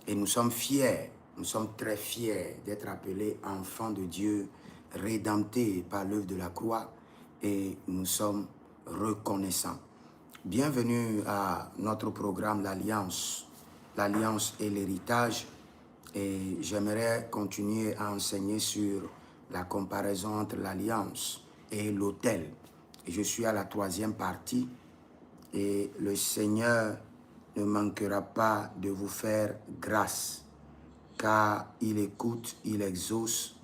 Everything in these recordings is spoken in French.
Et nous sommes fiers, nous sommes très fiers d'être appelés enfants de Dieu, rédemptés par l'œuvre de la croix, et nous sommes reconnaissants. Bienvenue à notre programme l'Alliance et l'héritage. Et j'aimerais continuer à enseigner sur la comparaison entre l'Alliance et l'autel. Je suis à la 3e partie et le Seigneur ne manquera pas de vous faire grâce, car il écoute, il exauce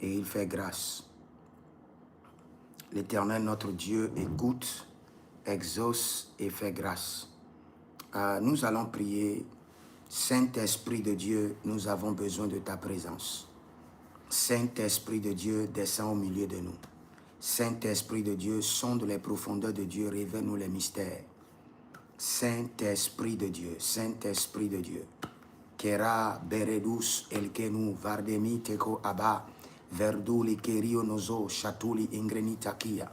et il fait grâce. L'Éternel, notre Dieu, écoute, exauce et fait grâce. Nous allons prier. Saint-Esprit de Dieu, nous avons besoin de ta présence. Saint-Esprit de Dieu, descends au milieu de nous. Saint-Esprit de Dieu, sonde les profondeurs de Dieu, révèle-nous les mystères. Saint-Esprit de Dieu, Saint-Esprit de Dieu. Kera beredus elkenu vardemi teko aba verduli kerio nozo chatuli ingrenitakia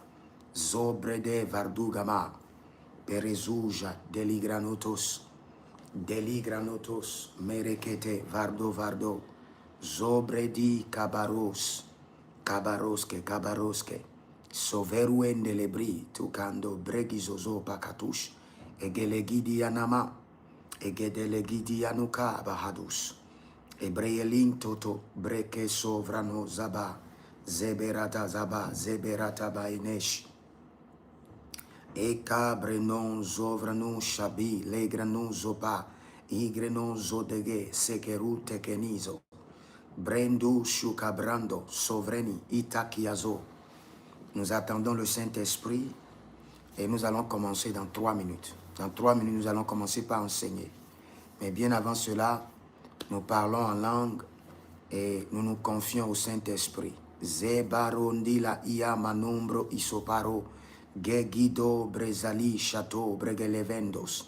zobrede vardugama perezuja deligranotos merekete vardo zobredi kabaroske soveruende lebri tukando bregizozo pakatush egelegidi anama egedelegidi anuka bahadus ebreelin toto breke sovrano zaba zeberata bainesh Eka brenon zovranu shabi legranu zoba igrenon zodege sekeru tekenizo brendu shukabrando sovreni itakiazo. Nous attendons le Saint-Esprit et nous allons commencer dans 3 minutes. Dans 3 minutes, nous allons commencer par enseigner. Mais bien avant cela, nous parlons en langue et nous nous confions au Saint-Esprit. Zebarondila ia manumbro isoparo Gegido brezali chateau bregelevendos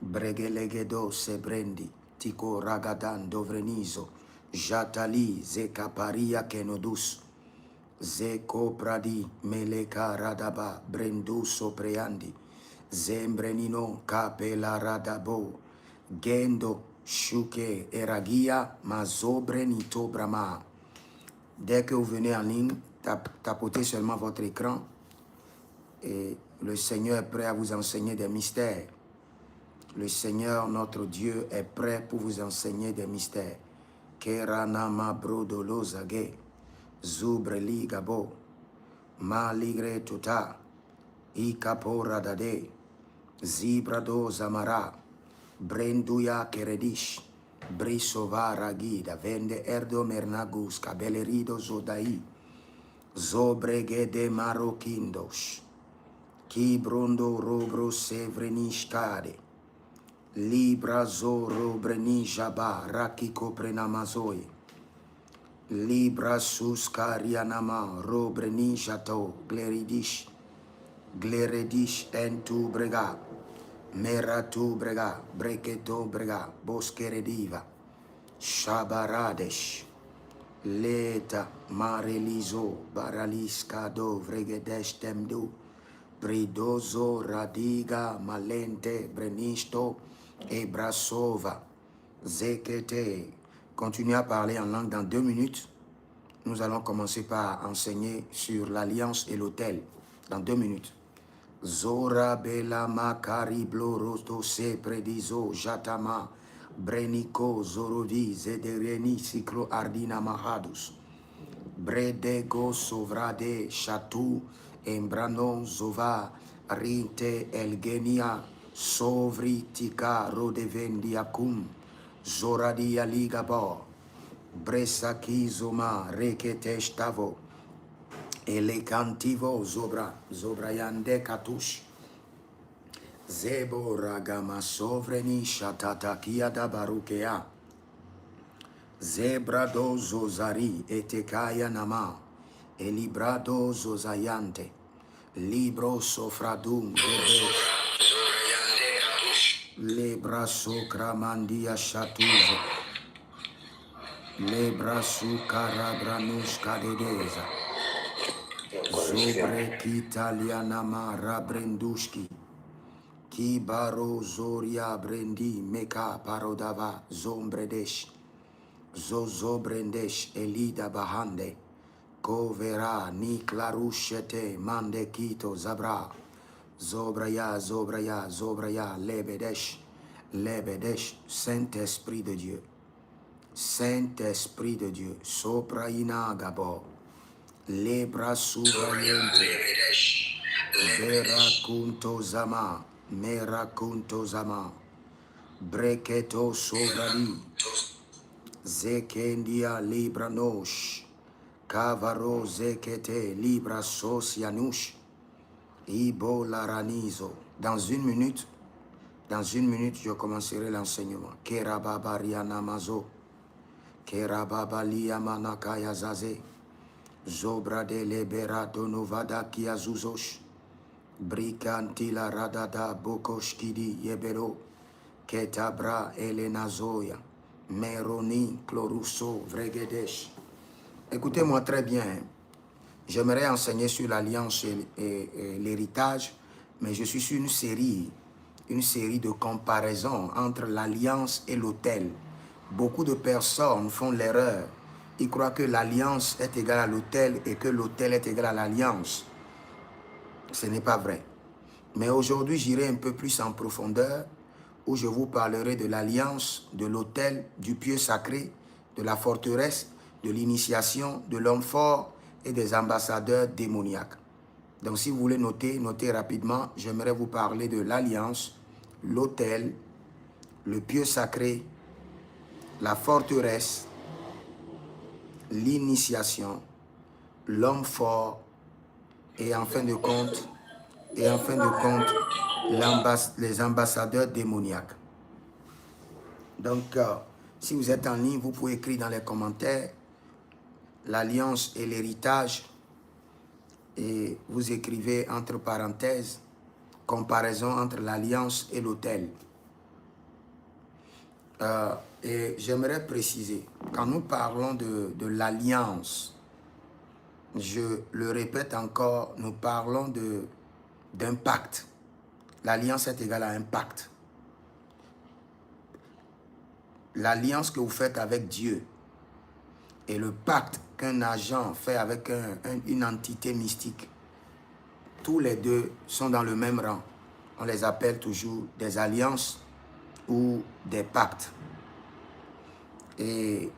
bregelegedo sebrendi tiko ragadan dovrenizo jatali zekaparia kenodus zeko pradi meleka radaba brendu sopreandi zembrenino capela radabo gendo shuke eragia mazobrenito brama. Dès que vous venez en ligne, tapotez seulement votre écran. Et le Seigneur est prêt à vous enseigner des mystères. Le Seigneur, notre Dieu, est prêt pour vous enseigner des mystères. Keranama brodolozage, zubreli gabo, maligre tuta, ikaporadade, zibrado zamara, brenduya keredish, brisova ragida, vende erdo mernagus, kabelerido zodai, zobrege de marokindos. Ki brondo robro sevrenishkade, libra zoro brenijaba rakiko prenamazoe, libra suskarianama robrenijato gleridish entu brega, meratu brega, breketo brega, boskerediva, shabaradesh, leta marelizo baraliskado vregedesh temdu, Bridozo, Radiga, Malente, Brenisto et Brasova, Zekete. Continuez à parler en langue dans 2 minutes. Nous allons commencer par enseigner sur l'alliance et l'autel dans 2 minutes. Zora, Bela, Makari, Blorosto, Se, Predizo, Jatama, Brenico, Zorodi, Zedereni, Ciclo, Ardina, Mahadus, Bredego, Sovrade, Chatou, Embranon zova rinte elgenia sovritika rodevendiacum zoradia ligabo bresakizoma reketestavo elecantivo zobrayande katush zebo ragama sovreni shatatakia da barukea zebrado zozari etekaya nama Elibrado zozayante, libro sofradum, lebra socramandia chatuze, lebra sucarabranus cadedeza, zobre kitalianama rabrendushki, Kibaro zoria brendi meka parodava zombredesh. Zozo brendesh elida bahande. Kovera ni klarushete mande kito zabra. Zobraya, zobraya, zobraya, lebedesh. Lebedesh, Saint-Esprit de Dieu. Saint-Esprit de Dieu. Sopraina gabo. Lebra souvayente. Veracunto zama. Meracunto zama. Breketo sovrali. Zekendia libra nosh. Kavaro zekete libra sosianush. Ibo laranizo. Dans une minute, je commencerai l'enseignement. Kerababaria namazo. Kerababalia manakaya zaze. Zobra de lebera donovada kiazuzosh. Brikantila radada bokoshkidi yebero. Ketabra elenazoya. Meroni clorusso vregedesh. Écoutez-moi très bien. J'aimerais enseigner sur l'alliance et l'héritage, mais je suis sur une série de comparaisons entre l'alliance et l'autel. Beaucoup de personnes font l'erreur. Ils croient que l'alliance est égale à l'autel et que l'autel est égal à l'alliance. Ce n'est pas vrai. Mais aujourd'hui, j'irai un peu plus en profondeur où je vous parlerai de l'alliance, de l'autel, du pieu sacré, de la forteresse, de l'initiation, de l'homme fort et des ambassadeurs démoniaques. Donc si vous voulez noter, notez rapidement. J'aimerais vous parler de l'alliance, l'autel, le pieu sacré, la forteresse, l'initiation, l'homme fort et en fin de compte, les ambassadeurs démoniaques. Donc, si vous êtes en ligne, vous pouvez écrire dans les commentaires l'alliance et l'héritage et vous écrivez entre parenthèses comparaison entre l'alliance et l'autel. Et j'aimerais préciser, quand nous parlons de l'alliance, je le répète encore, nous parlons d'un pacte. L'alliance est égale à un pacte. L'alliance que vous faites avec Dieu et le pacte qu'un agent fait avec une entité mystique, tous les deux sont dans le même rang. On les appelle toujours des alliances ou des pactes. Et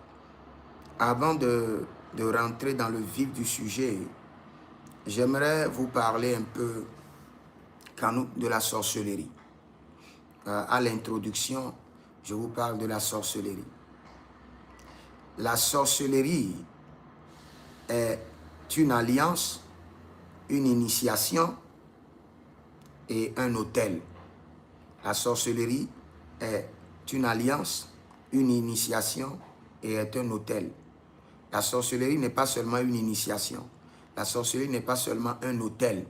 avant de rentrer dans le vif du sujet, j'aimerais vous parler un peu de la sorcellerie. À l'introduction, je vous parle de la sorcellerie. La sorcellerie est une alliance, une initiation et un autel. La sorcellerie est une alliance, une initiation et est un autel. La sorcellerie n'est pas seulement une initiation. La sorcellerie n'est pas seulement un autel.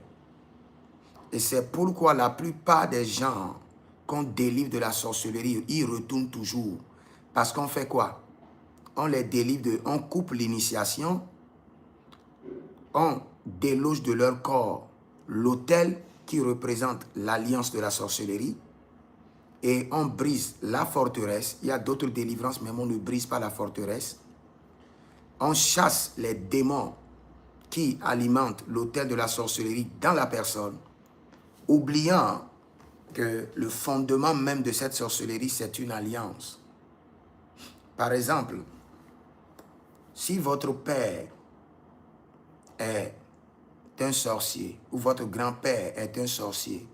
Et c'est pourquoi la plupart des gens qu'on délivre de la sorcellerie, ils retournent toujours. Parce qu'on fait quoi? On les délivre, on coupe l'initiation, on déloge de leur corps l'autel qui représente l'alliance de la sorcellerie et on brise la forteresse. Il y a d'autres délivrances, mais on ne brise pas la forteresse. On chasse les démons qui alimentent l'autel de la sorcellerie dans la personne, oubliant que le fondement même de cette sorcellerie, c'est une alliance. Par exemple, si votre père est un sorcier ou votre grand-père est un sorcier,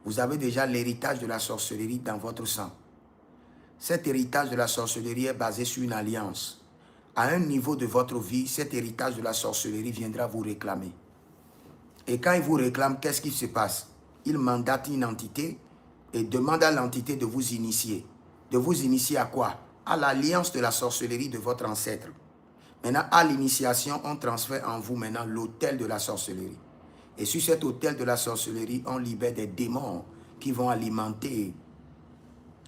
vous avez déjà l'héritage de la sorcellerie dans votre sang. Cet héritage de la sorcellerie est basé sur une alliance. À un niveau de votre vie, cet héritage de la sorcellerie viendra vous réclamer. Et quand il vous réclame, qu'est-ce qui se passe? Il mandate une entité et demande à l'entité de vous initier. De vous initier à quoi? À l'alliance de la sorcellerie de votre ancêtre. Maintenant, à l'initiation, on transfère en vous maintenant l'autel de la sorcellerie. Et sur cet autel de la sorcellerie, on libère des démons qui vont alimenter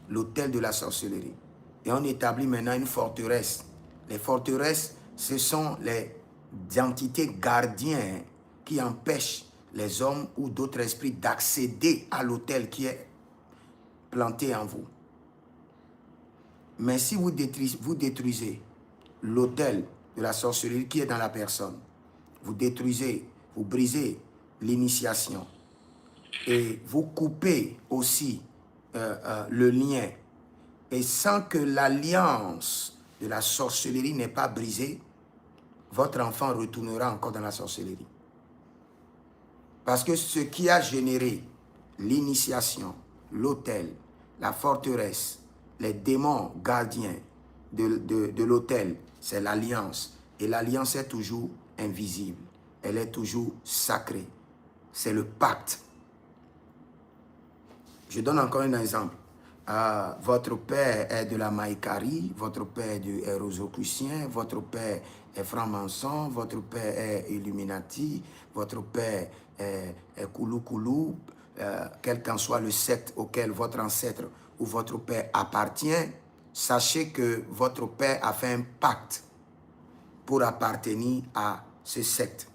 l'autel de la sorcellerie. Et on établit maintenant une forteresse. Les forteresses, ce sont les entités gardiens qui empêchent les hommes ou d'autres esprits d'accéder à l'autel qui est planté en vous. Mais si vous détruisez l'autel de la sorcellerie qui est dans la personne, vous détruisez, vous brisez l'initiation et vous coupez aussi le lien, et sans que l'alliance de la sorcellerie n'est pas brisée, votre enfant retournera encore dans la sorcellerie. Parce que ce qui a généré l'initiation, l'autel, la forteresse, les démons gardiens de l'autel, c'est l'alliance. Et l'alliance est toujours invisible. Elle est toujours sacrée. C'est le pacte. Je donne encore un exemple. Votre père est de la Maïkari, votre père est rosicrucien, votre père est franc-maçon, votre père est Illuminati, votre père est Koulou, quel qu'en soit le secte auquel votre ancêtre ou votre père appartient, sachez que votre père a fait un pacte pour appartenir à ce secte.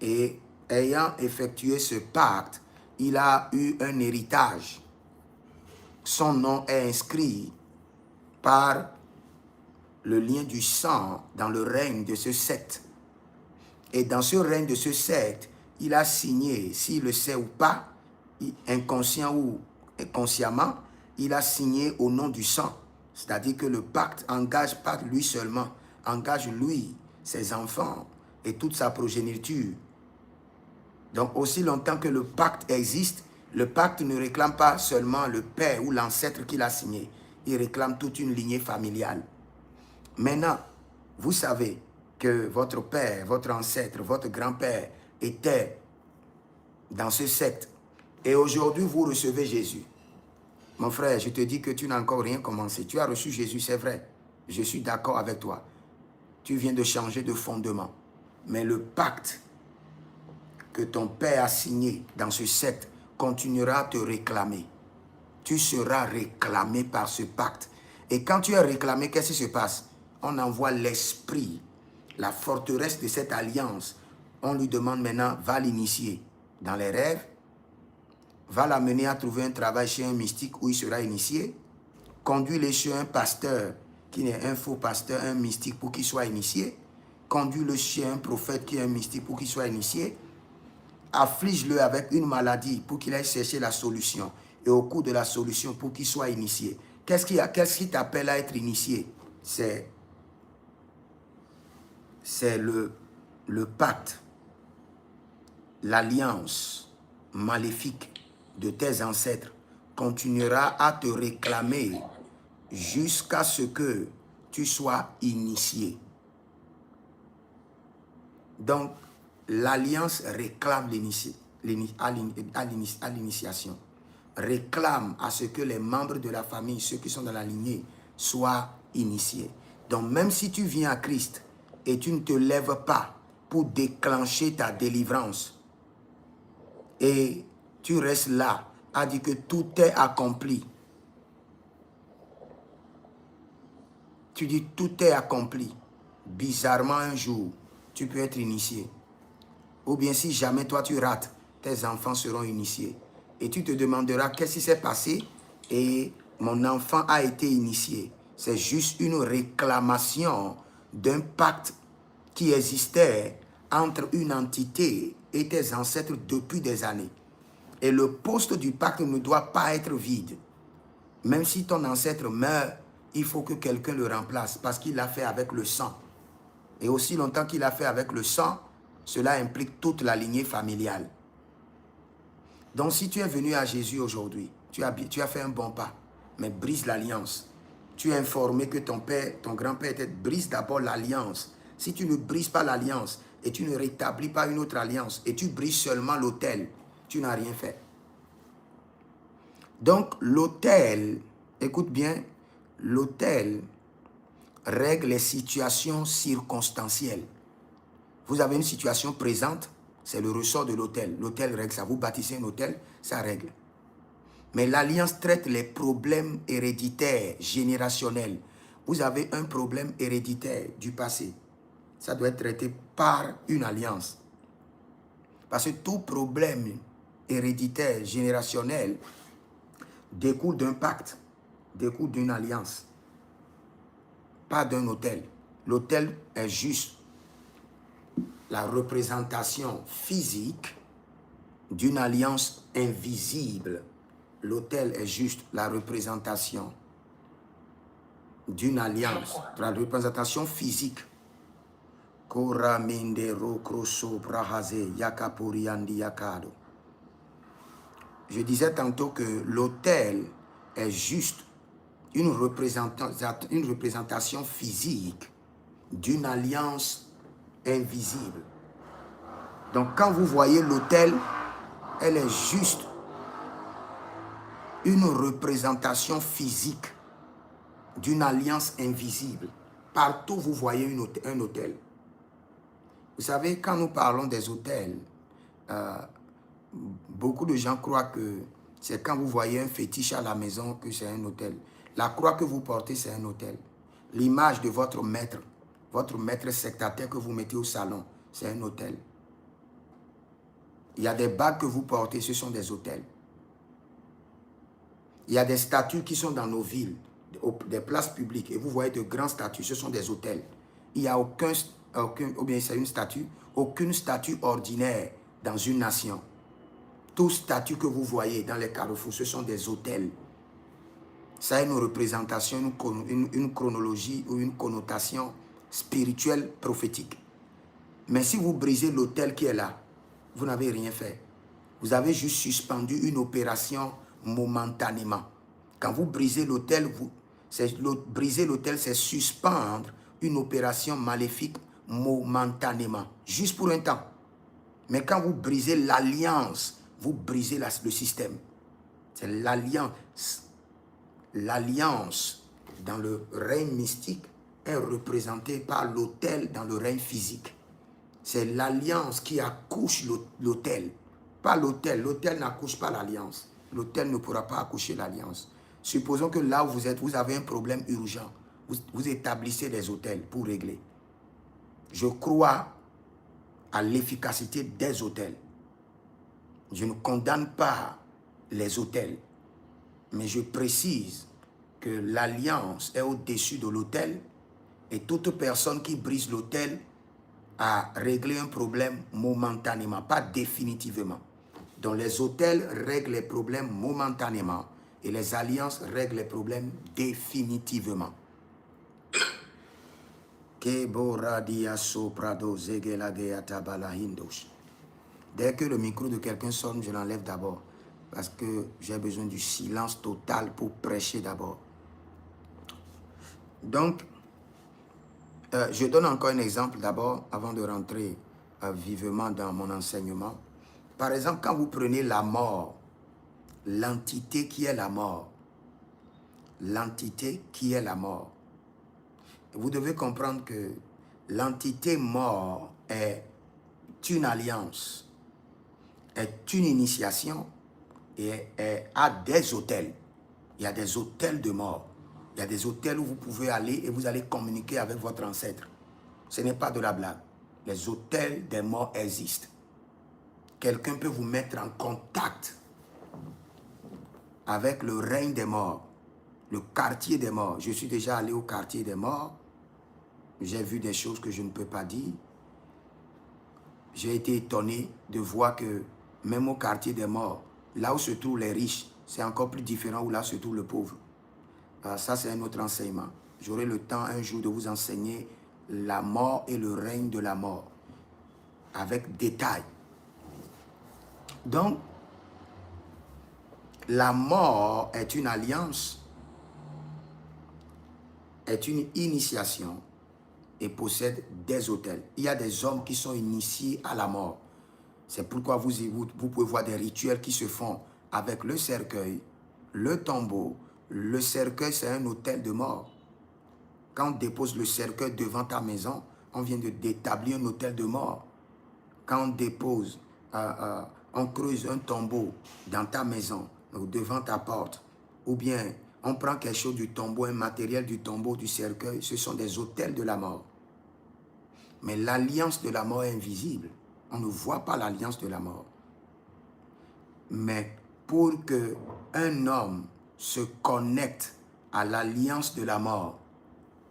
Et ayant effectué ce pacte, il a eu un héritage. Son nom est inscrit par le lien du sang dans le règne de ce secte. Et dans ce règne de ce secte, il a signé, s'il le sait ou pas, inconscient ou consciemment, il a signé au nom du sang. C'est-à-dire que le pacte engage pas lui seulement, engage lui, ses enfants et toute sa progéniture. Donc aussi longtemps que le pacte existe, le pacte ne réclame pas seulement le père ou l'ancêtre qui l'a signé. Il réclame toute une lignée familiale. Maintenant, vous savez que votre père, votre ancêtre, votre grand-père était dans ce secte. Et aujourd'hui, vous recevez Jésus. Mon frère, je te dis que tu n'as encore rien commencé. Tu as reçu Jésus, c'est vrai. Je suis d'accord avec toi. Tu viens de changer de fondement. Mais le pacte que ton père a signé dans ce secte continuera à te réclamer. Tu seras réclamé par ce pacte. Et quand tu es réclamé, qu'est-ce qui se passe? On envoie l'esprit, la forteresse de cette alliance. On lui demande maintenant, va l'initier dans les rêves, va l'amener à trouver un travail chez un mystique où il sera initié, conduis-le chez un pasteur qui est un faux pasteur, un mystique pour qu'il soit initié, conduis-le chez un prophète qui est un mystique pour qu'il soit initié, afflige-le avec une maladie pour qu'il aille chercher la solution. Et au cours de la solution, pour qu'il soit initié. Qu'est-ce qui t'appelle à être initié? C'est le pacte, l'alliance maléfique de tes ancêtres continuera à te réclamer jusqu'à ce que tu sois initié. Donc, l'alliance réclame à l'initiation, réclame à ce que les membres de la famille, ceux qui sont dans la lignée, soient initiés. Donc, même si tu viens à Christ et tu ne te lèves pas pour déclencher ta délivrance, et tu restes là, à dire que tout est accompli. Tu dis tout est accompli. Bizarrement, un jour, tu peux être initié. Ou bien si jamais toi tu rates, tes enfants seront initiés. Et tu te demanderas qu'est-ce qui s'est passé et mon enfant a été initié. C'est juste une réclamation d'un pacte qui existait entre une entité et tes ancêtres depuis des années. Et le poste du pacte ne doit pas être vide. Même si ton ancêtre meurt, il faut que quelqu'un le remplace parce qu'il l'a fait avec le sang. Et aussi longtemps qu'il a fait avec le sang, cela implique toute la lignée familiale. Donc si tu es venu à Jésus aujourd'hui, tu as fait un bon pas, mais brise l'alliance. Tu es informé que ton père, ton grand-père brise d'abord l'alliance. Si tu ne brises pas l'alliance et tu ne rétablis pas une autre alliance et tu brises seulement l'autel, tu n'as rien fait. Donc l'autel, écoute bien, l'autel règle les situations circonstancielles. Vous avez une situation présente, c'est le ressort de l'autel. L'autel règle ça. Vous bâtissez un autel, ça règle. Mais l'alliance traite les problèmes héréditaires, générationnels. Vous avez un problème héréditaire du passé. Ça doit être traité par une alliance. Parce que tout problème héréditaire, générationnel, découle d'un pacte, découle d'une alliance, pas d'un autel. L'autel est juste la représentation physique d'une alliance invisible. L'autel est juste la représentation d'une alliance, la représentation physique. Je disais tantôt que l'autel est juste une représentation physique d'une alliance invisible. Donc quand vous voyez l'autel, elle est juste une représentation physique d'une alliance invisible. Partout vous voyez un autel. Vous savez, quand nous parlons des autels, beaucoup de gens croient que c'est quand vous voyez un fétiche à la maison que c'est un autel. La croix que vous portez, c'est un autel. L'image de votre maître sectataire que vous mettez au salon, c'est un autel. Il y a des bagues que vous portez, ce sont des autels. Il y a des statues qui sont dans nos villes, des places publiques, et vous voyez de grandes statues, ce sont des autels. Il n'y a ou bien c'est une statue, aucune statue ordinaire dans une nation. Toute statue que vous voyez dans les carrefours, ce sont des autels. Ça a une représentation, une chronologie ou une connotation spirituelle prophétique. Mais si vous brisez l'autel qui est là, vous n'avez rien fait. Vous avez juste suspendu une opération momentanément. Quand vous brisez l'autel, briser l'autel, c'est suspendre une opération maléfique momentanément, juste pour un temps. Mais quand vous brisez l'alliance, vous brisez le système. C'est l'alliance. L'alliance dans le règne mystique est représentée par l'autel dans le règne physique. C'est l'alliance qui accouche l'autel. Pas l'autel. L'autel n'accouche pas l'alliance. L'autel ne pourra pas accoucher l'alliance. Supposons que là où vous êtes, vous avez un problème urgent. Vous établissez des autels pour régler. Je crois à l'efficacité des autels. Je ne condamne pas les autels. Mais je précise que l'alliance est au-dessus de l'autel et toute personne qui brise l'autel a réglé un problème momentanément, pas définitivement. Donc les autels règlent les problèmes momentanément et les alliances règlent les problèmes définitivement. Dès que le micro de quelqu'un sonne, je l'enlève d'abord. Parce que j'ai besoin du silence total pour prêcher d'abord. Donc, je donne encore un exemple d'abord, avant de rentrer vivement dans mon enseignement. Par exemple, quand vous prenez la mort, l'entité qui est la mort, l'entité qui est la mort, vous devez comprendre que l'entité mort est une alliance, est une initiation, et a des autels. Il y a des autels de mort. Il y a des autels où vous pouvez aller et vous allez communiquer avec votre ancêtre. Ce n'est pas de la blague. Les autels des morts existent. Quelqu'un peut vous mettre en contact avec le règne des morts, le quartier des morts. Je suis déjà allé au quartier des morts. J'ai vu des choses que je ne peux pas dire. J'ai été étonné de voir que même au quartier des morts, là où se trouvent les riches, c'est encore plus différent où là se trouve le pauvre. Ça, c'est un autre enseignement. J'aurai le temps un jour de vous enseigner la mort et le règne de la mort, avec détail. Donc, la mort est une alliance, est une initiation et possède des autels. Il y a des hommes qui sont initiés à la mort. C'est pourquoi vous pouvez voir des rituels qui se font avec le cercueil, le tombeau. Le cercueil, c'est un autel de mort. Quand on dépose le cercueil devant ta maison, on vient d'établir un autel de mort. Quand on dépose, on creuse un tombeau dans ta maison, devant ta porte, ou bien on prend quelque chose du tombeau, un matériel du tombeau, du cercueil, ce sont des autels de la mort. Mais l'alliance de la mort est invisible. On ne voit pas l'alliance de la mort. Mais pour qu'un homme se connecte à l'alliance de la mort,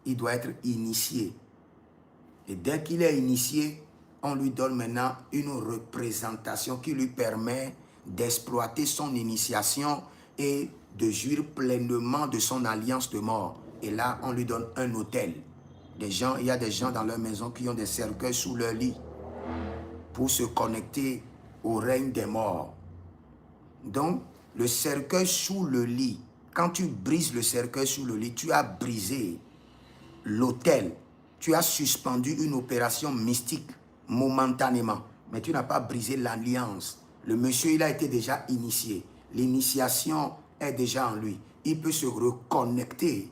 il doit être initié. Et dès qu'il est initié, on lui donne maintenant une représentation qui lui permet d'exploiter son initiation et de jouir pleinement de son alliance de mort. Et là, on lui donne un autel. Il y a des gens dans leur maison qui ont des cercueils sous leur lit pour se connecter au règne des morts. Donc, le cercueil sous le lit, quand tu brises le cercueil sous le lit, tu as brisé l'autel. Tu as suspendu une opération mystique momentanément, mais tu n'as pas brisé l'alliance. Le monsieur, il a été déjà initié. L'initiation est déjà en lui. Il peut se reconnecter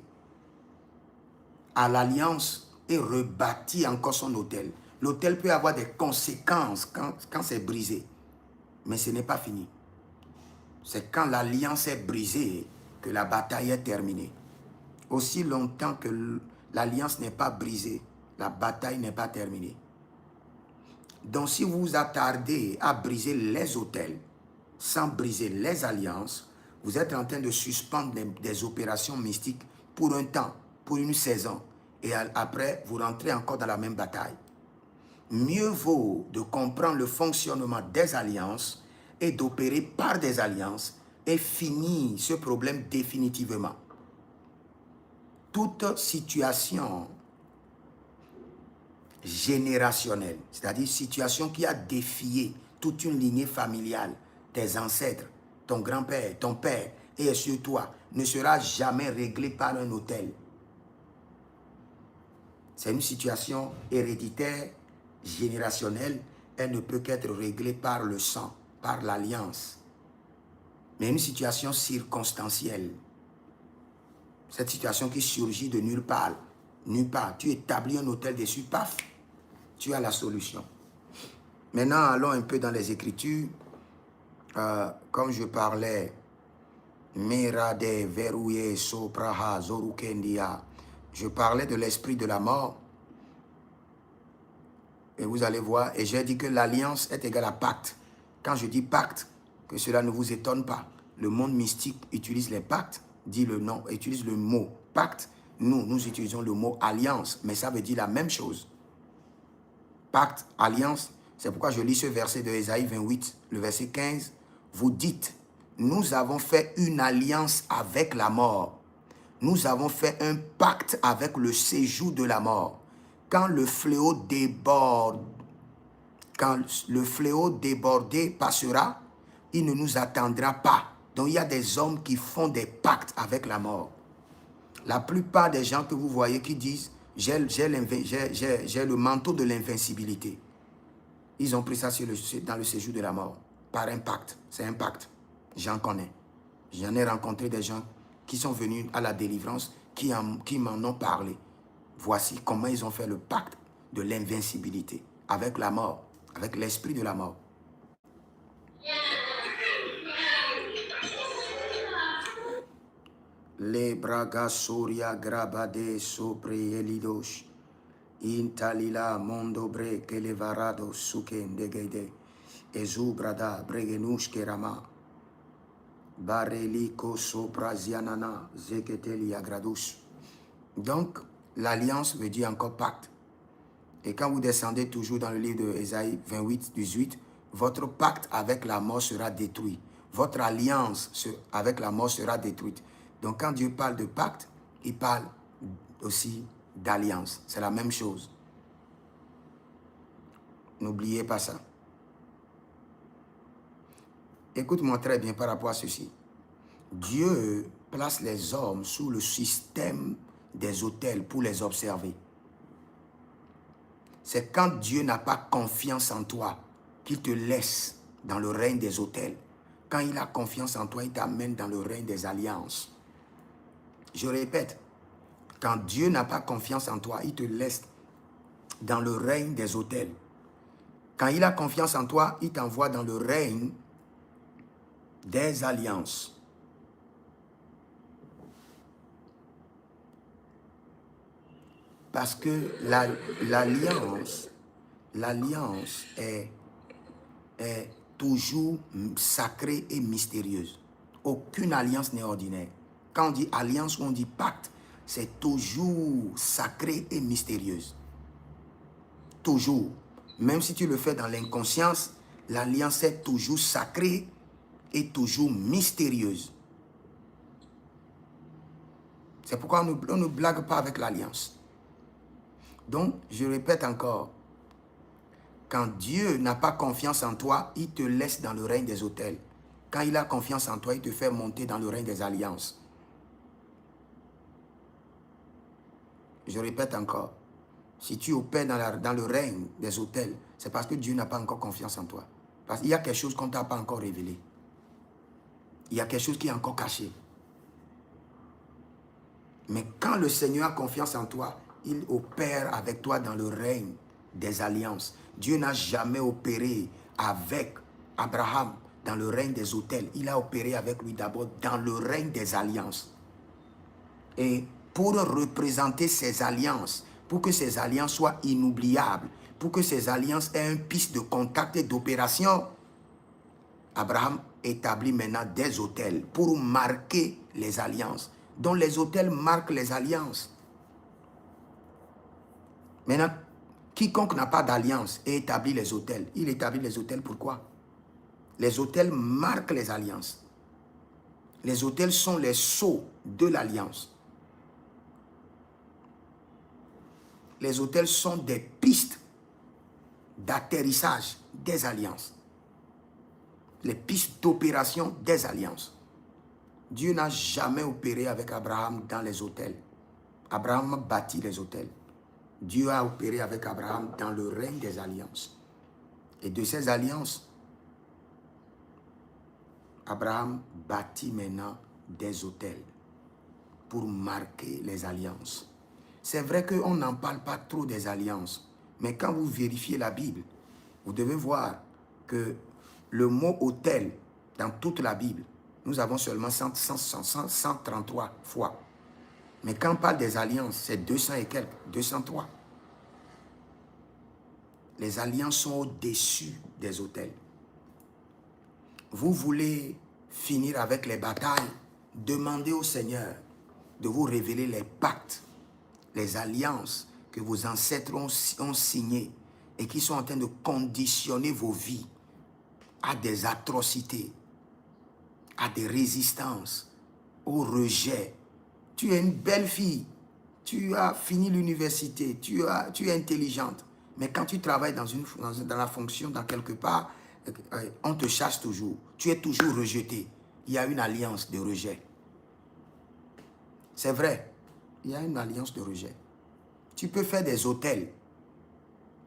à l'alliance et rebâtir encore son autel. L'autel peut avoir des conséquences quand c'est brisé, mais ce n'est pas fini. C'est quand l'alliance est brisée que la bataille est terminée. Aussi longtemps que l'alliance n'est pas brisée, la bataille n'est pas terminée. Donc si vous vous attardez à briser les autels sans briser les alliances, vous êtes en train de suspendre des opérations mystiques pour un temps, pour une saison. Et après, vous rentrez encore dans la même bataille. Mieux vaut de comprendre le fonctionnement des alliances et d'opérer par des alliances et finir ce problème définitivement. Toute situation générationnelle, c'est-à-dire situation qui a défié toute une lignée familiale, tes ancêtres, ton grand-père, ton père et sur toi, ne sera jamais réglée par un autel. C'est une situation héréditaire, générationnelle, elle ne peut qu'être réglée par le sang, par l'alliance. Mais une situation circonstancielle, cette situation qui surgit de nulle part, tu établis un autel dessus, paf, tu as la solution. Maintenant, allons un peu dans les Écritures. Comme je parlais, Mirade, Verrouillé, Sopraha, Zorukendia, je parlais de l'esprit de la mort. Et vous allez voir, et j'ai dit que l'alliance est égale à pacte. Quand je dis pacte, que cela ne vous étonne pas. Le monde mystique utilise les pactes, dit le nom, utilise le mot pacte. Nous utilisons le mot alliance, mais ça veut dire la même chose. Pacte, alliance, c'est pourquoi je lis ce verset de Ésaïe 28, le verset 15. Vous dites, nous avons fait une alliance avec la mort. Nous avons fait un pacte avec le séjour de la mort. Quand le fléau déborde, quand le fléau débordé passera, il ne nous attendra pas. Donc il y a des hommes qui font des pactes avec la mort. La plupart des gens que vous voyez qui disent j'ai le manteau de l'invincibilité. Ils ont pris ça dans le séjour de la mort, par un pacte. C'est un pacte. J'en connais. J'en ai rencontré des gens qui sont venus à la délivrance, qui m'en ont parlé. Voici comment ils ont fait le pacte de l'invincibilité avec la mort, avec l'esprit de la mort. Le braga soria grabade sopre elidosh. Intalila mondo bre que le varado suken degede. Ezubrada bregenush kerama. Bareliko soprazianana zeketeli agradus. Donc, l'alliance veut dire encore pacte. Et quand vous descendez toujours dans le livre de Ésaïe 28, 18, votre pacte avec la mort sera détruit. Votre alliance avec la mort sera détruite. Donc quand Dieu parle de pacte, il parle aussi d'alliance. C'est la même chose. N'oubliez pas ça. Écoute-moi très bien par rapport à ceci. Dieu place les hommes sous le système des autels pour les observer. C'est quand Dieu n'a pas confiance en toi qu'il te laisse dans le règne des autels. Quand il a confiance en toi, il t'amène dans le règne des alliances. Je répète, quand Dieu n'a pas confiance en toi, il te laisse dans le règne des autels. Quand il a confiance en toi, il t'envoie dans le règne des alliances. Parce que l'alliance est toujours sacrée et mystérieuse. Aucune alliance n'est ordinaire. Quand on dit alliance ou on dit pacte, c'est toujours sacré et mystérieuse. Toujours. Même si tu le fais dans l'inconscience, l'alliance est toujours sacrée et toujours mystérieuse. C'est pourquoi on ne blague pas avec l'alliance. Donc, je répète encore, quand Dieu n'a pas confiance en toi, il te laisse dans le règne des autels. Quand il a confiance en toi, il te fait monter dans le règne des alliances. Je répète encore, si tu opères dans le règne des autels, c'est parce que Dieu n'a pas encore confiance en toi. Parce qu'il y a quelque chose qu'on ne t'a pas encore révélé. Il y a quelque chose qui est encore caché. Mais quand le Seigneur a confiance en toi, il opère avec toi dans le règne des alliances. Dieu n'a jamais opéré avec Abraham dans le règne des autels. Il a opéré avec lui d'abord dans le règne des alliances. Et pour représenter ces alliances, pour que ces alliances soient inoubliables, pour que ces alliances aient une piste de contact et d'opération, Abraham établit maintenant des autels pour marquer les alliances. Donc les autels marquent les alliances. Maintenant, quiconque n'a pas d'alliance et établit les autels, il établit les autels pourquoi? Les autels marquent les alliances. Les autels sont les sceaux de l'alliance. Les autels sont des pistes d'atterrissage des alliances. Les pistes d'opération des alliances. Dieu n'a jamais opéré avec Abraham dans les autels. Abraham a bâti les autels. Dieu a opéré avec Abraham dans le règne des alliances. Et de ces alliances, Abraham bâtit maintenant des autels pour marquer les alliances. C'est vrai qu'on n'en parle pas trop des alliances, mais quand vous vérifiez la Bible, vous devez voir que le mot autel dans toute la Bible, nous avons seulement 133 fois. Mais quand on parle des alliances, c'est 200 et quelques, 203. Les alliances sont au-dessus des autels. Vous voulez finir avec les batailles, demandez au Seigneur de vous révéler les pactes, les alliances que vos ancêtres ont signées et qui sont en train de conditionner vos vies à des atrocités, à des résistances, au rejet. Tu es une belle fille, tu as fini l'université, tu es intelligente, mais quand tu travailles dans la fonction, dans quelque part, on te chasse toujours. Tu es toujours rejeté. Il y a une alliance de rejet. C'est vrai, il y a une alliance de rejet. Tu peux faire des autels.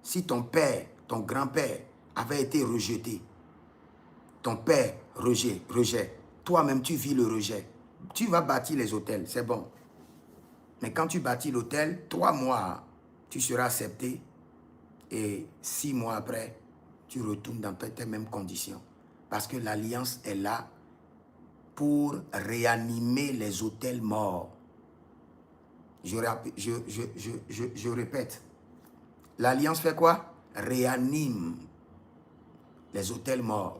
Si ton père, ton grand-père avait été rejeté, ton père, rejet, toi-même tu vis le rejet, tu vas bâtir les autels, c'est bon. Mais quand tu bâtis l'autel, 3 mois, tu seras accepté et 6 mois après, tu retournes dans tes mêmes conditions. Parce que l'alliance est là pour réanimer les autels morts. Je répète, l'alliance fait quoi? Réanime les autels morts.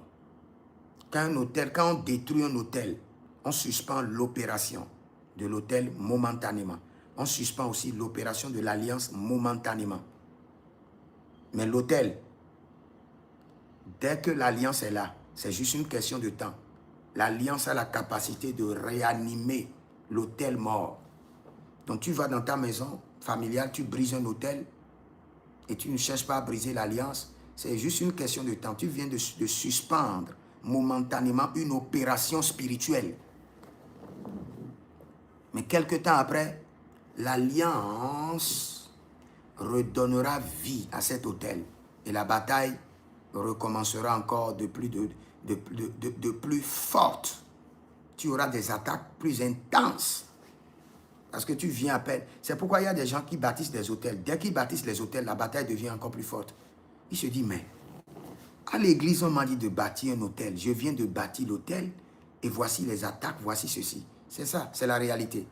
Quand on détruit un autel, on suspend l'opération de l'autel momentanément. On suspend aussi l'opération de l'alliance momentanément. Mais l'autel, dès que l'alliance est là, c'est juste une question de temps. L'alliance a la capacité de réanimer l'autel mort. Donc tu vas dans ta maison familiale, tu brises un autel et tu ne cherches pas à briser l'alliance. C'est juste une question de temps. Tu viens de suspendre momentanément une opération spirituelle. Mais quelque temps après, l'alliance redonnera vie à cet autel. Et la bataille recommencera encore de plus forte. Tu auras des attaques plus intenses. Parce que tu viens à peine. C'est pourquoi il y a des gens qui bâtissent des hôtels. Dès qu'ils bâtissent les hôtels, la bataille devient encore plus forte. Il se dit, mais à l'église, on m'a dit de bâtir un hôtel. Je viens de bâtir l'hôtel et voici les attaques, voici ceci. C'est ça, c'est la réalité.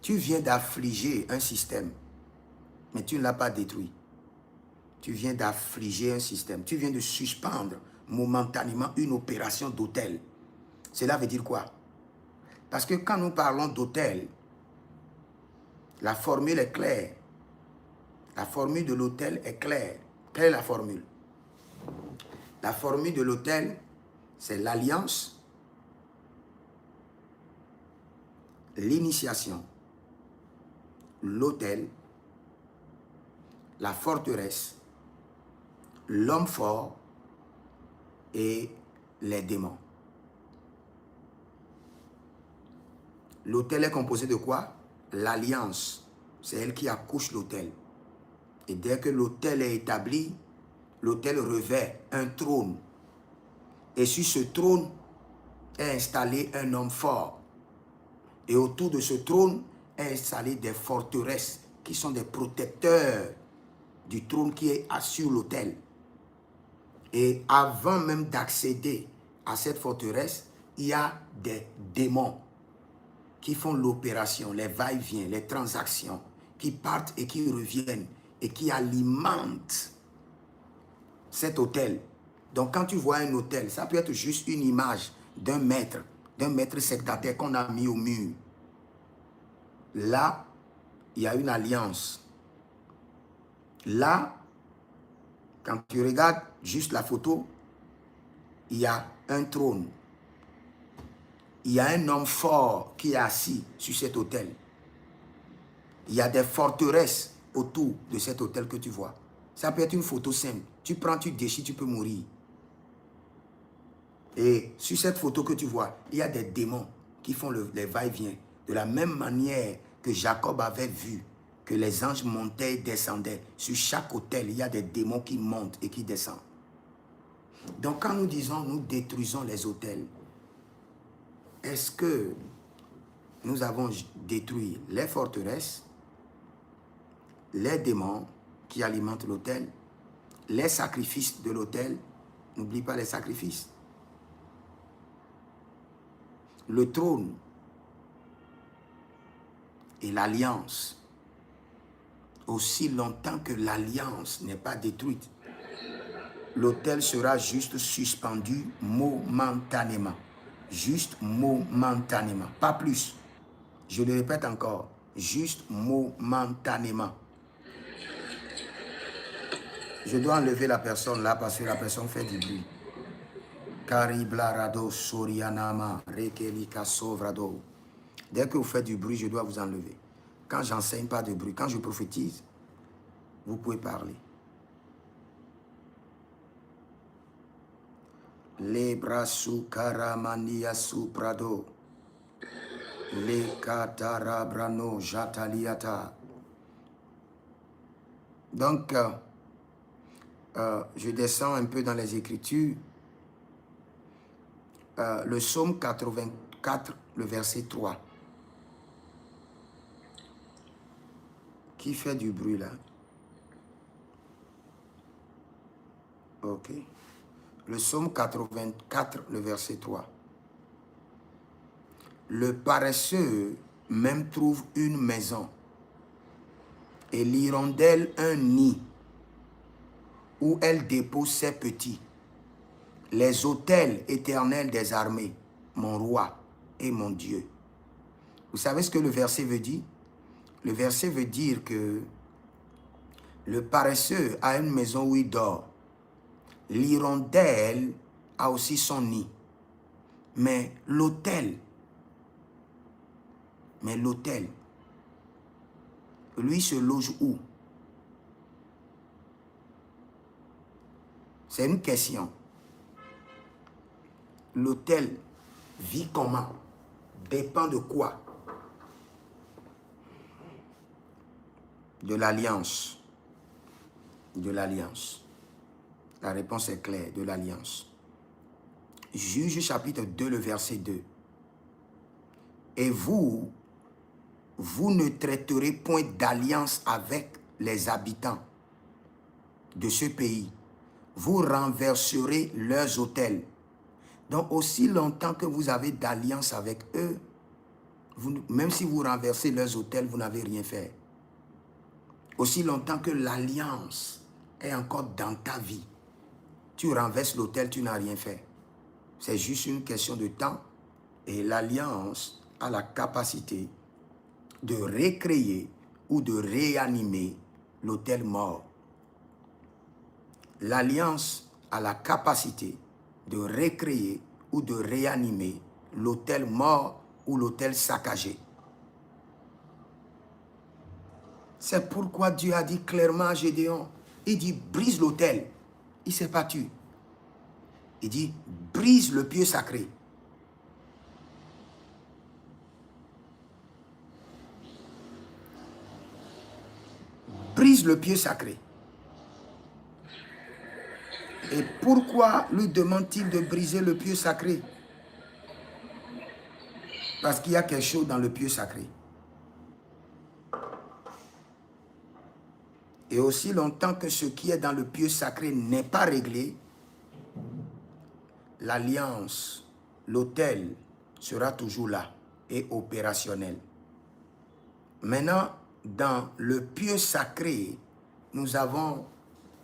Tu viens d'affliger un système, mais tu ne l'as pas détruit. Tu viens d'affliger un système. Tu viens de suspendre momentanément une opération d'hôtel. Cela veut dire quoi? Parce que quand nous parlons d'hôtel, la formule est claire. La formule de l'hôtel est claire. Quelle est la formule? La formule de l'hôtel, c'est l'alliance, l'initiation, l'hôtel, la forteresse, l'homme fort et les démons. L'hôtel est composé de quoi? L'alliance, c'est elle qui accouche l'hôtel. Et dès que l'hôtel est établi, l'hôtel revêt un trône. Et sur ce trône est installé un homme fort. Et autour de ce trône est installé des forteresses qui sont des protecteurs du trône qui est sur l'autel. Et avant même d'accéder à cette forteresse, il y a des démons qui font l'opération, les va-et-vient, les transactions, qui partent et qui reviennent et qui alimentent cet hôtel. Donc quand tu vois un hôtel, ça peut être juste une image d'un maître sectataire qu'on a mis au mur. Là, il y a une alliance. Là, quand tu regardes juste la photo, il y a un trône. Il y a un homme fort qui est assis sur cet hôtel. Il y a des forteresses autour de cet hôtel que tu vois. Ça peut être une photo simple. Tu prends, tu déchires, tu peux mourir. Et sur cette photo que tu vois, il y a des démons qui font les va-et-vient. De la même manière que Jacob avait vu que les anges montaient et descendaient. Sur chaque hôtel, il y a des démons qui montent et qui descendent. Donc quand nous disons nous détruisons les hôtels, est-ce que nous avons détruit les forteresses, les démons qui alimentent l'hôtel, les sacrifices de l'hôtel? N'oublie pas les sacrifices. Le trône et l'alliance. Aussi longtemps que l'alliance n'est pas détruite, l'autel sera juste suspendu momentanément. Juste momentanément, pas plus. Je le répète encore, juste momentanément. Je dois enlever la personne là parce que la personne fait du bruit. Kariblarado Sorianama Rekelika Sovrado. Dès que vous faites du bruit, je dois vous enlever. Quand j'enseigne, pas de bruit. Quand je prophétise, vous pouvez parler. Le brasu karamania suprado. Le katarabrano jataliata. Donc, je descends un peu dans les Écritures. Le psaume 84, le verset 3. Qui fait du bruit là? Ok. Le psaume 84, le verset 3. Le paresseux même trouve une maison et l'hirondelle un nid où elle dépose ses petits. Les autels éternels des armées, mon roi et mon Dieu. Vous savez ce que le verset veut dire? Le verset veut dire que le paresseux a une maison où il dort. L'hirondelle a aussi son nid. Mais l'autel, lui se loge où? C'est une question. L'autel vit comment? Dépend de quoi? De l'alliance. De l'alliance. La réponse est claire, de l'alliance. Juge chapitre 2, le verset 2. Et vous ne traiterez point d'alliance avec les habitants de ce pays. Vous renverserez leurs autels. Donc, aussi longtemps que vous avez d'alliance avec eux, même si vous renversez leurs autels, vous n'avez rien fait. Aussi longtemps que l'alliance est encore dans ta vie, tu renverses l'autel, tu n'as rien fait. C'est juste une question de temps. Et l'alliance a la capacité de recréer ou de réanimer l'autel mort. L'Alliance a la capacité de recréer ou de réanimer l'autel mort ou l'autel saccagé. C'est pourquoi Dieu a dit clairement à Gédéon, il dit brise l'autel. Il ne s'est pas tué. Il dit brise le pieu sacré. Brise le pieu sacré. Et pourquoi lui demande-t-il de briser le pieu sacré? Parce qu'il y a quelque chose dans le pieu sacré. Et aussi longtemps que ce qui est dans le pieu sacré n'est pas réglé, l'alliance, l'autel sera toujours là et opérationnel. Maintenant, dans le pieu sacré, nous avons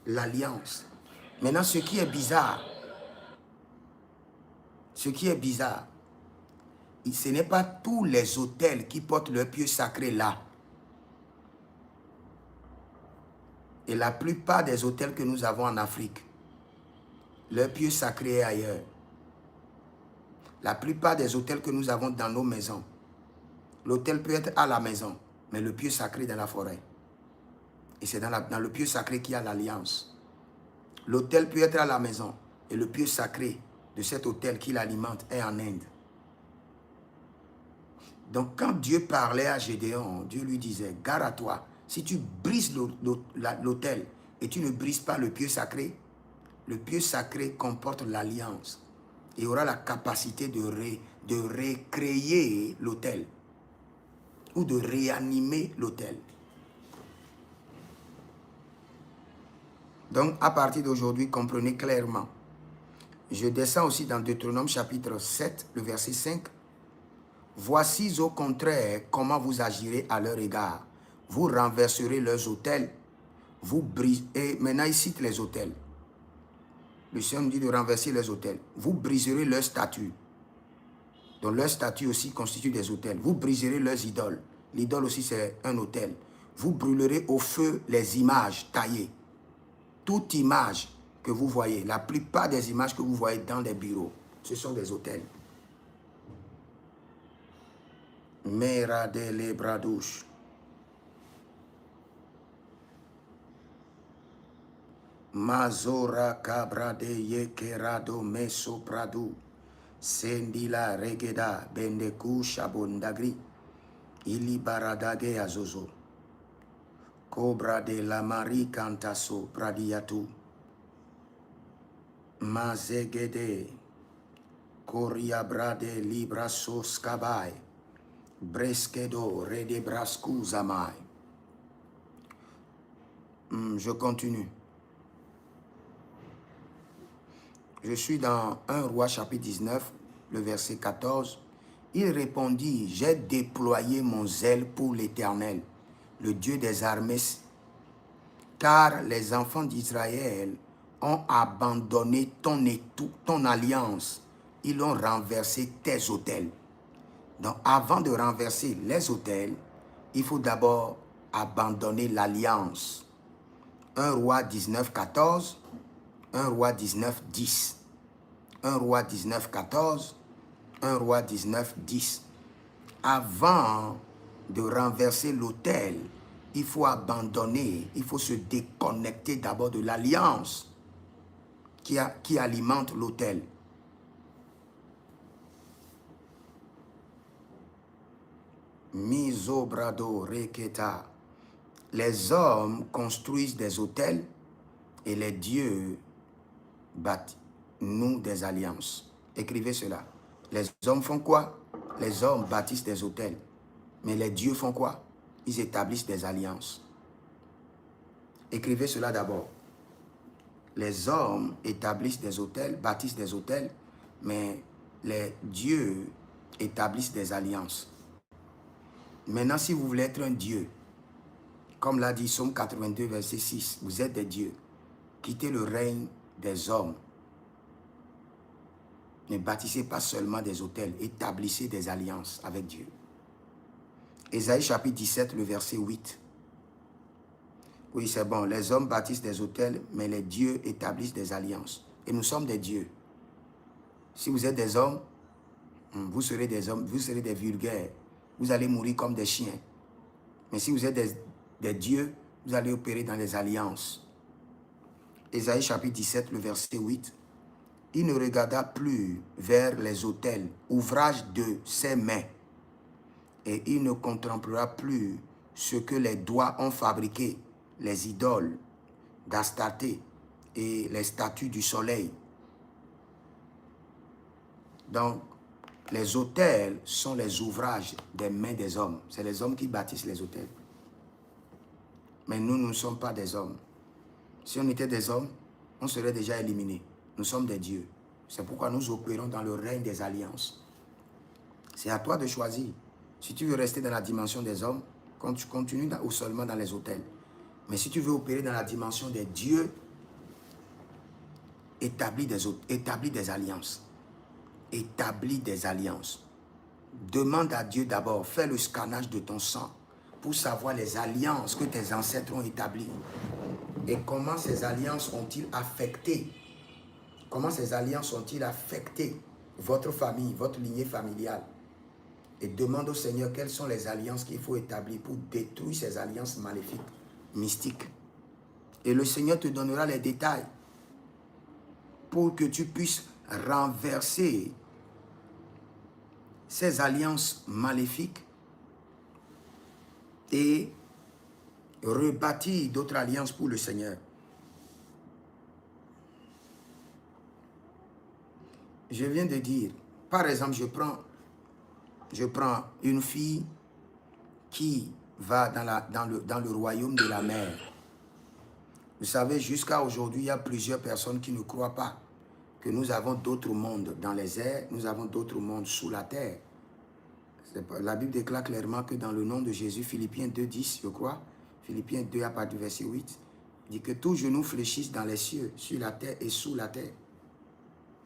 l'alliance. Maintenant, ce qui est bizarre, ce n'est pas tous les autels qui portent le pieu sacré là. Et la plupart des autels que nous avons en Afrique, le pieu sacré est ailleurs. La plupart des autels que nous avons dans nos maisons, l'autel peut être à la maison, mais le pieu sacré est dans la forêt. Et c'est dans le pieu sacré qu'il y a l'alliance. L'autel peut être à la maison, et le pieu sacré de cet autel qui l'alimente est en Inde. Donc quand Dieu parlait à Gédéon, Dieu lui disait, gare à toi, si tu brises l'autel et tu ne brises pas le pieu sacré comporte l'alliance. Il aura la capacité de recréer l'autel ou de réanimer l'autel. Donc à partir d'aujourd'hui, comprenez clairement. Je descends aussi dans Deutéronome chapitre 7, le verset 5. Voici au contraire comment vous agirez à leur égard. Vous renverserez leurs autels, vous brisez. Et maintenant, il cite les autels. Le Seigneur nous dit de renverser les autels. Vous briserez leurs statues. Donc, leurs statues aussi constituent des autels. Vous briserez leurs idoles. L'idole aussi, c'est un autel. Vous brûlerez au feu les images taillées. Toute image que vous voyez, la plupart des images que vous voyez dans les bureaux, ce sont des autels. Mera de lebradouche. Mazora cabra de yekerado meso pradu. Sendila regeda bendeku shabondagri. Ili baradage azozo. Cobra de la mari cantaso pradiatu. Mazegede. Coria brade libraso scabai. Bresquedo rede brascu zamai. Je continue. Je suis dans 1 Roi chapitre 19, le verset 14. Il répondit, j'ai déployé mon zèle pour l'Éternel, le Dieu des armées, car les enfants d'Israël ont abandonné ton alliance. Ils ont renversé tes autels. Donc, avant de renverser les autels, il faut d'abord abandonner l'alliance. 1 Roi 19, 14, 1 Roi 19, 10. 1 Roi 19, 14, 1 Roi 19, 10. Avant de renverser l'autel, il faut abandonner, il faut se déconnecter d'abord de l'alliance qui alimente l'autel. Misobrado reketa. Les hommes construisent des autels et les dieux bâtissent nous des alliances. Écrivez cela. Les hommes font quoi? Les hommes bâtissent des autels. Mais les dieux font quoi? Ils établissent des alliances. Écrivez cela d'abord. Les hommes établissent des autels, bâtissent des autels, mais les dieux établissent des alliances. Maintenant, si vous voulez être un dieu, comme l'a dit Psaume 82, verset 6, vous êtes des dieux. Quittez le règne des hommes. Ne bâtissez pas seulement des autels, établissez des alliances avec Dieu. Ésaïe chapitre 17, le verset 8. Oui, c'est bon, les hommes bâtissent des autels, mais les dieux établissent des alliances. Et nous sommes des dieux. Si vous êtes des hommes, vous serez des hommes, vous serez des vulgaires. Vous allez mourir comme des chiens. Mais si vous êtes des dieux, vous allez opérer dans les alliances. Ésaïe chapitre 17, le verset 8. Il ne regarda plus vers les autels, ouvrage de ses mains, et il ne contemplera plus ce que les doigts ont fabriqué, les idoles d'Astarté et les statues du soleil. Donc, les autels sont les ouvrages des mains des hommes. C'est les hommes qui bâtissent les autels. Mais nous ne sommes pas des hommes. Si on était des hommes, on serait déjà éliminés. Nous sommes des dieux. C'est pourquoi nous opérons dans le règne des alliances. C'est à toi de choisir. Si tu veux rester dans la dimension des hommes, tu continues ou seulement dans les autels. Mais si tu veux opérer dans la dimension des dieux, établis des alliances. Établis des alliances. Demande à Dieu d'abord, fais le scannage de ton sang pour savoir les alliances que tes ancêtres ont établies. Et comment ces alliances ont-ils affecté? Comment ces alliances ont-ils affecté votre famille, votre lignée familiale? Et demande au Seigneur quelles sont les alliances qu'il faut établir pour détruire ces alliances maléfiques, mystiques. Et le Seigneur te donnera les détails pour que tu puisses renverser ces alliances maléfiques et rebâtir d'autres alliances pour le Seigneur. Je viens de dire, par exemple, je prends une fille qui va dans le royaume de la mer. Vous savez, jusqu'à aujourd'hui, il y a plusieurs personnes qui ne croient pas que nous avons d'autres mondes dans les airs, nous avons d'autres mondes sous la terre. La Bible déclare clairement que dans le nom de Jésus, Philippiens 2,10, je crois, Philippiens 2 à partir du verset 8, dit que tous genoux fléchissent dans les cieux, sur la terre et sous la terre.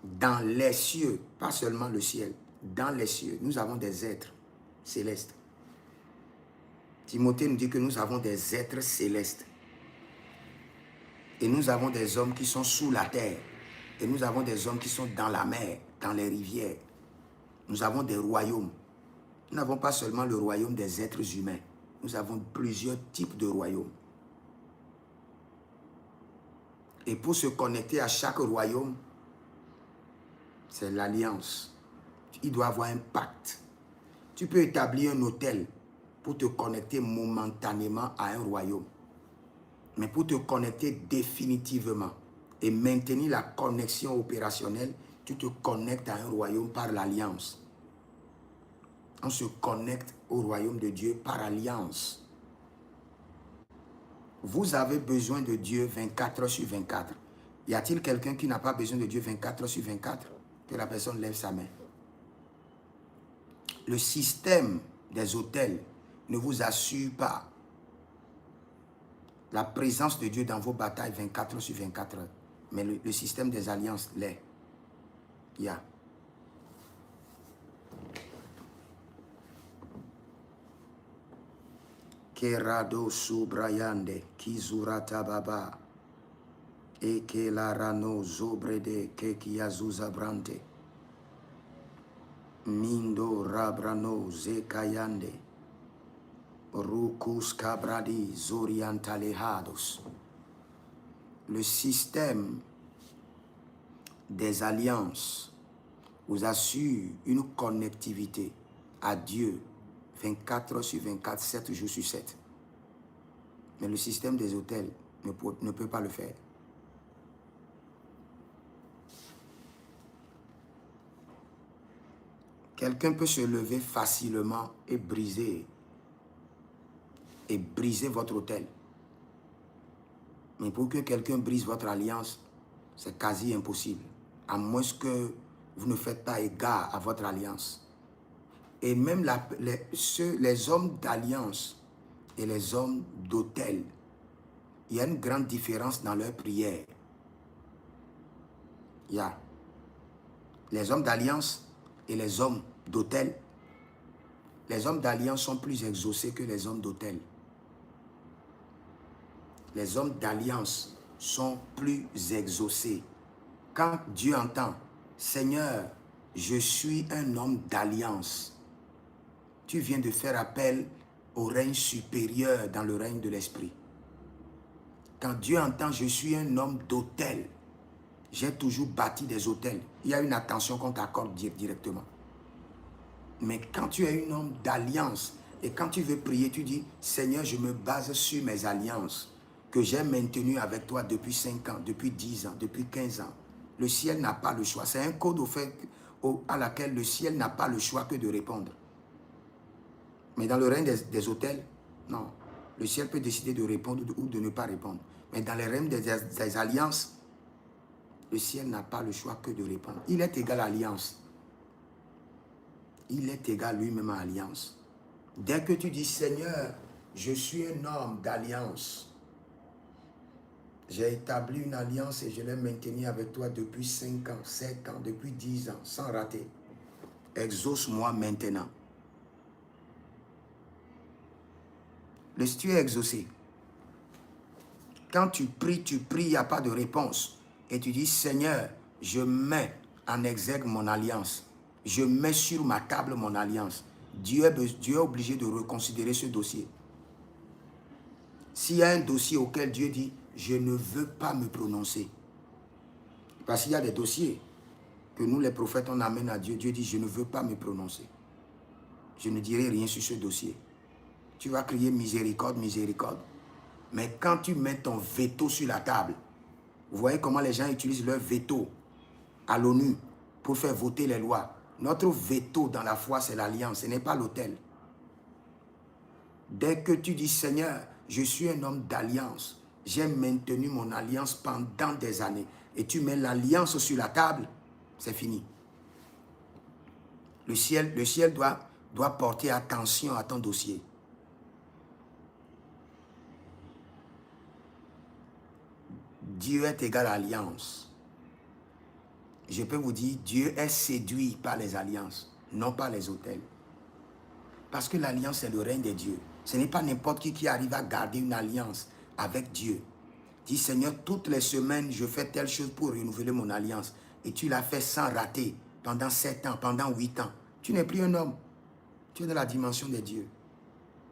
Dans les cieux, pas seulement le ciel, dans les cieux, nous avons des êtres célestes. Timothée nous dit que nous avons des êtres célestes. Et nous avons des hommes qui sont sous la terre. Et nous avons des hommes qui sont dans la mer, dans les rivières. Nous avons des royaumes. Nous n'avons pas seulement le royaume des êtres humains. Nous avons plusieurs types de royaumes. Et pour se connecter à chaque royaume, c'est l'alliance. Il doit avoir un pacte. Tu peux établir un hôtel pour te connecter momentanément à un royaume. Mais pour te connecter définitivement et maintenir la connexion opérationnelle, tu te connectes à un royaume par l'alliance. On se connecte au royaume de Dieu par alliance. Vous avez besoin de Dieu 24 heures sur 24. Y a-t-il quelqu'un qui n'a pas besoin de Dieu 24 heures sur 24? Que la personne lève sa main. Le système des autels ne vous assure pas la présence de Dieu dans vos batailles 24 heures sur 24 heures. Mais le système des alliances l'est. Il y a. Kerado subrayande kizurata baba eke la rano zobrede kekiazuza brante mindo rabrano zekayande rukus kabradi zoriantalehados. Le système des alliances vous assure une connectivité à Dieu 24 heures sur 24, 7 jours sur 7. Mais le système des autels ne peut pas le faire. Quelqu'un peut se lever facilement et briser votre autel. Mais pour que quelqu'un brise votre alliance, c'est quasi impossible. À moins que vous ne faites pas égard à votre alliance. Et même les hommes d'alliance et les hommes d'autel, il y a une grande différence dans leur prière. Les hommes d'alliance et les hommes d'autel. Les hommes d'alliance sont plus exaucés que les hommes d'autel. Les hommes d'alliance sont plus exaucés. Quand Dieu entend, Seigneur, je suis un homme d'alliance. Tu viens de faire appel au règne supérieur dans le règne de l'esprit. Quand Dieu entend, je suis un homme d'autel. J'ai toujours bâti des hôtels. Il y a une attention qu'on t'accorde directement. Mais quand tu es un homme d'alliance, et quand tu veux prier, tu dis, Seigneur, je me base sur mes alliances que j'ai maintenues avec toi depuis 5 ans, depuis 10 ans, depuis 15 ans. Le ciel n'a pas le choix. C'est un code au fait à laquelle le ciel n'a pas le choix que de répondre. Mais dans le règne des hôtels, non. Le ciel peut décider de répondre ou de ne pas répondre. Mais dans les règnes des alliances, le ciel n'a pas le choix que de répondre. Il est égal à alliance. Il est égal lui-même à alliance. Dès que tu dis, Seigneur, je suis un homme d'alliance. J'ai établi une alliance et je l'ai maintenue avec toi depuis 5 ans, 7 ans, depuis 10 ans, sans rater. Exauce-moi maintenant. Tu es exaucé. Quand tu pries, il n'y a pas de réponse. Et tu dis, Seigneur, je mets en exergue mon alliance. Je mets sur ma table mon alliance. Dieu est obligé de reconsidérer ce dossier. S'il y a un dossier auquel Dieu dit, je ne veux pas me prononcer. Parce qu'il y a des dossiers que nous, les prophètes, on amène à Dieu. Dieu dit, je ne veux pas me prononcer. Je ne dirai rien sur ce dossier. Tu vas crier miséricorde, miséricorde. Mais quand tu mets ton veto sur la table, vous voyez comment les gens utilisent leur veto à l'ONU pour faire voter les lois. Notre veto dans la foi, c'est l'alliance, ce n'est pas l'autel. Dès que tu dis, Seigneur, je suis un homme d'alliance, j'ai maintenu mon alliance pendant des années, et tu mets l'alliance sur la table, c'est fini. Le ciel doit porter attention à ton dossier. Dieu est égal à alliance. Je peux vous dire, Dieu est séduit par les alliances, non par les autels. Parce que l'alliance, c'est le règne de Dieu. Ce n'est pas n'importe qui arrive à garder une alliance avec Dieu. Dis, Seigneur, toutes les semaines, je fais telle chose pour renouveler mon alliance. Et tu l'as fait sans rater pendant 7 ans, pendant 8 ans. Tu n'es plus un homme. Tu es dans la dimension de Dieu.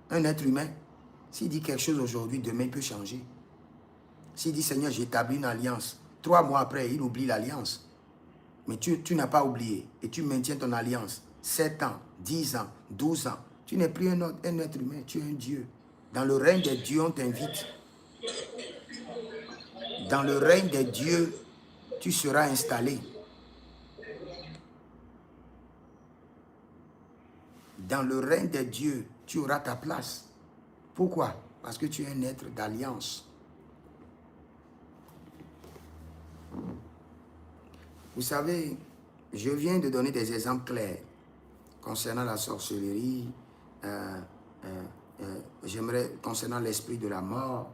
Un être humain, s'il dit quelque chose aujourd'hui, demain, il peut changer. S'il dit, Seigneur, j'établis une alliance. 3 mois après, il oublie l'alliance. Mais tu n'as pas oublié. Et tu maintiens ton alliance. 7 ans, 10 ans, 12 ans. Tu n'es plus un être humain, tu es un Dieu. Dans le règne des dieux, on t'invite. Dans le règne des dieux, tu seras installé. Dans le règne des dieux, tu auras ta place. Pourquoi? Parce que tu es un être d'alliance. Vous savez, je viens de donner des exemples clairs concernant la sorcellerie, j'aimerais concernant l'esprit de la mort.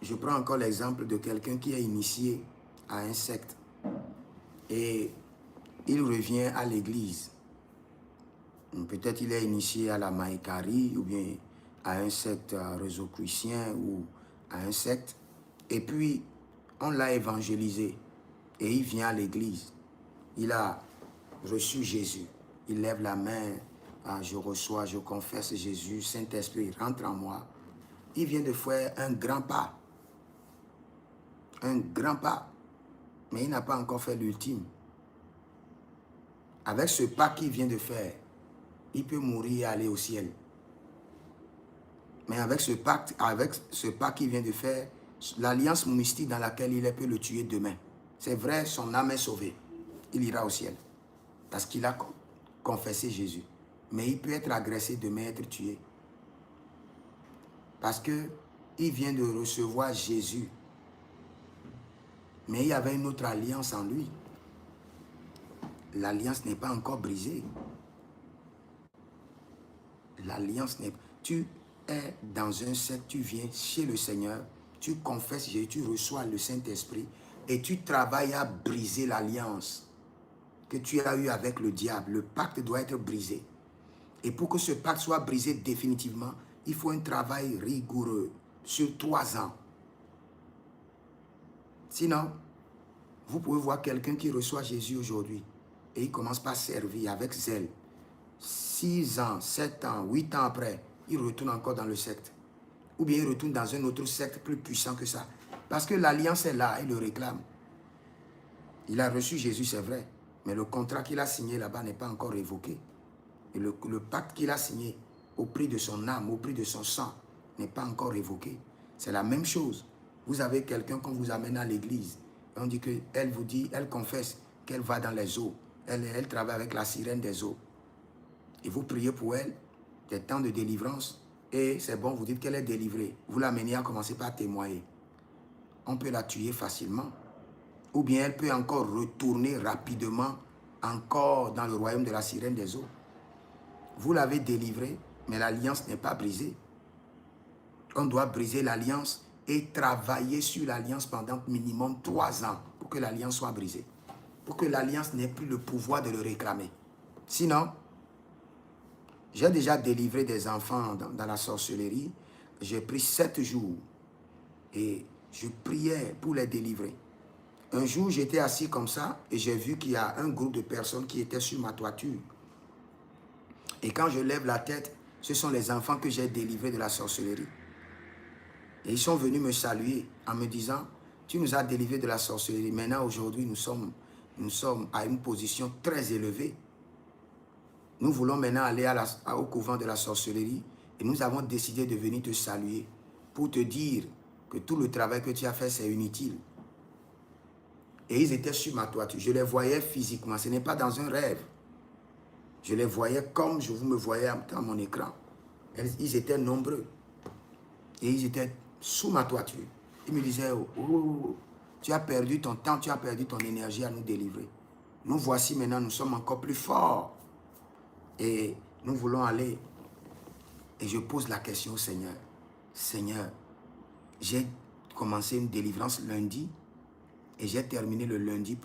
Je prends encore l'exemple de quelqu'un qui est initié à un secte et il revient à l'église. Peut-être il est initié à la Maïkari ou bien à un secte rosicrucien ou à un secte. Et puis, on l'a évangélisé et il vient à l'église. Il a reçu Jésus. Il lève la main, je reçois, je confesse Jésus, Saint-Esprit rentre en moi. Il vient de faire un grand pas. Un grand pas. Mais il n'a pas encore fait l'ultime. Avec ce pas qu'il vient de faire, il peut mourir et aller au ciel. Mais avec ce pas qu'il vient de faire, l'alliance mystique dans laquelle il est peut le tuer demain. C'est vrai, son âme est sauvée. Il ira au ciel. Parce qu'il a confessé Jésus. Mais il peut être agressé demain, être tué. Parce qu'il vient de recevoir Jésus. Mais il y avait une autre alliance en lui. L'alliance n'est pas encore brisée. L'alliance n'est pas... Tu es dans un secte, tu viens chez le Seigneur, tu confesses Jésus, tu reçois le Saint-Esprit et tu travailles à briser l'alliance. que tu as eu avec le diable, le pacte doit être brisé. Et pour que ce pacte soit brisé définitivement, il faut un travail rigoureux sur 3 ans. Sinon, vous pouvez voir quelqu'un qui reçoit Jésus aujourd'hui et il commence par servir avec zèle. 6 ans, 7 ans, 8 ans après, il retourne encore dans le secte. Ou bien il retourne dans un autre secte plus puissant que ça. Parce que l'alliance est là, il le réclame. Il a reçu Jésus, c'est vrai. Mais le contrat qu'il a signé là-bas n'est pas encore révoqué. Et le pacte qu'il a signé au prix de son âme, au prix de son sang, n'est pas encore révoqué. C'est la même chose. Vous avez quelqu'un qu'on vous amène à l'église. Et on dit qu'elle vous dit, elle confesse qu'elle va dans les eaux. Elle travaille avec la sirène des eaux. Et vous priez pour elle, des temps de délivrance. Et c'est bon, vous dites qu'elle est délivrée. Vous l'amenez à commencer par témoigner. On peut la tuer facilement. Ou bien elle peut encore retourner rapidement encore dans le royaume de la sirène des eaux. Vous l'avez délivrée, mais l'alliance n'est pas brisée. On doit briser l'alliance et travailler sur l'alliance pendant minimum 3 ans pour que l'alliance soit brisée. Pour que l'alliance n'ait plus le pouvoir de le réclamer. Sinon, j'ai déjà délivré des enfants dans la sorcellerie. J'ai pris 7 jours et je priais pour les délivrer. Un jour, j'étais assis comme ça et j'ai vu qu'il y a un groupe de personnes qui étaient sur ma toiture. Et quand je lève la tête, ce sont les enfants que j'ai délivrés de la sorcellerie. Et ils sont venus me saluer en me disant, tu nous as délivrés de la sorcellerie. Maintenant, aujourd'hui, nous sommes à une position très élevée. Nous voulons maintenant aller au couvent de la sorcellerie et nous avons décidé de venir te saluer pour te dire que tout le travail que tu as fait, c'est inutile. Et ils étaient sur ma toiture. Je les voyais physiquement. Ce n'est pas dans un rêve. Je les voyais comme je vous me voyais dans mon écran. Ils étaient nombreux. Et ils étaient sous ma toiture. Ils me disaient, oh, tu as perdu ton temps, tu as perdu ton énergie à nous délivrer. Nous voici maintenant, nous sommes encore plus forts. Et nous voulons aller. Et je pose la question au Seigneur. Seigneur, j'ai commencé une délivrance lundi. Et j'ai terminé le lundi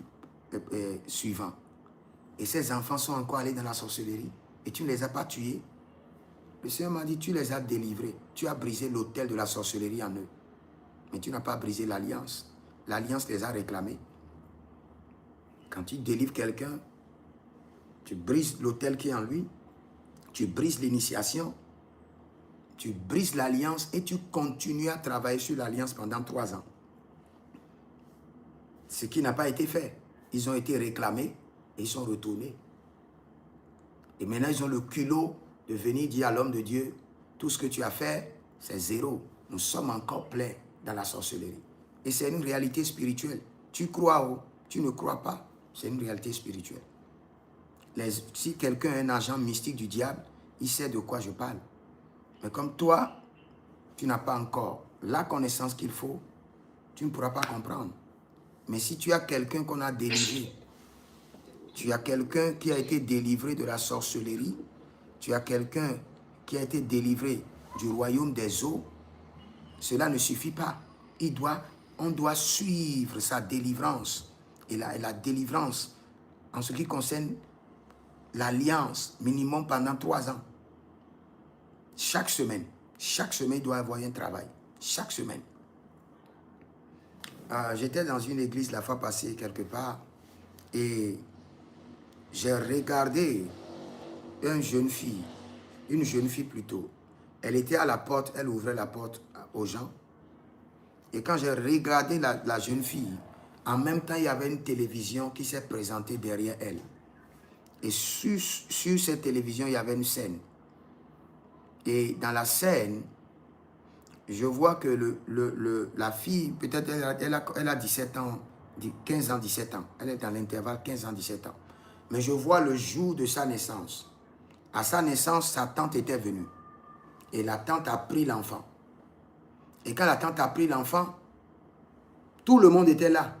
suivant. Et ces enfants sont encore allés dans la sorcellerie. Et tu ne les as pas tués. Le Seigneur m'a dit, tu les as délivrés. Tu as brisé l'autel de la sorcellerie en eux. Mais tu n'as pas brisé l'alliance. L'alliance les a réclamés. Quand tu délivres quelqu'un, tu brises l'autel qui est en lui. Tu brises l'initiation. Tu brises l'alliance et tu continues à travailler sur l'alliance pendant 3 ans. Ce qui n'a pas été fait. Ils ont été réclamés et ils sont retournés. Et maintenant, ils ont le culot de venir dire à l'homme de Dieu, tout ce que tu as fait, c'est 0. Nous sommes encore pleins dans la sorcellerie. Et c'est une réalité spirituelle. Tu crois ou tu ne crois pas, c'est une réalité spirituelle. Si quelqu'un est un agent mystique du diable, il sait de quoi je parle. Mais comme toi, tu n'as pas encore la connaissance qu'il faut, tu ne pourras pas comprendre. Mais si tu as quelqu'un qu'on a délivré, tu as quelqu'un qui a été délivré de la sorcellerie, tu as quelqu'un qui a été délivré du royaume des eaux, cela ne suffit pas. On doit suivre sa délivrance. Et la délivrance, en ce qui concerne l'alliance, minimum pendant 3 ans. Chaque semaine, il doit y avoir un travail. Chaque semaine. J'étais dans une église la fois passée quelque part et j'ai regardé une jeune fille plutôt. Elle était à la porte, elle ouvrait la porte aux gens. Et quand j'ai regardé la jeune fille, en même temps il y avait une télévision qui s'est présentée derrière elle. Et sur cette télévision il y avait une scène. Et dans la scène, je vois que la fille, peut-être elle a 17 ans, 15 ans, 17 ans. Elle est dans l'intervalle 15 ans, 17 ans. Mais je vois le jour de sa naissance. À sa naissance, sa tante était venue. Et la tante a pris l'enfant. Et quand la tante a pris l'enfant, tout le monde était là.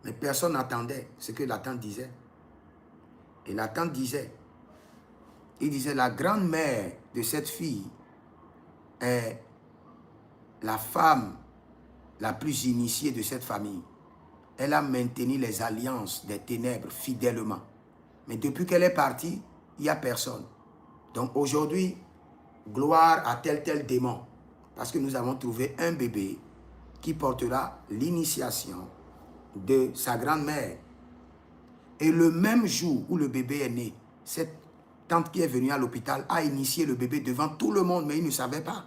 Mais personne n'attendait ce que la tante disait. Et la tante disait, la grand-mère de cette fille est la femme la plus initiée de cette famille. Elle a maintenu les alliances des ténèbres fidèlement. Mais depuis qu'elle est partie, il n'y a personne. Donc aujourd'hui, gloire à tel démon. Parce que nous avons trouvé un bébé qui portera l'initiation de sa grand-mère. Et le même jour où le bébé est né, cette tante qui est venue à l'hôpital a initié le bébé devant tout le monde, mais il ne savait pas.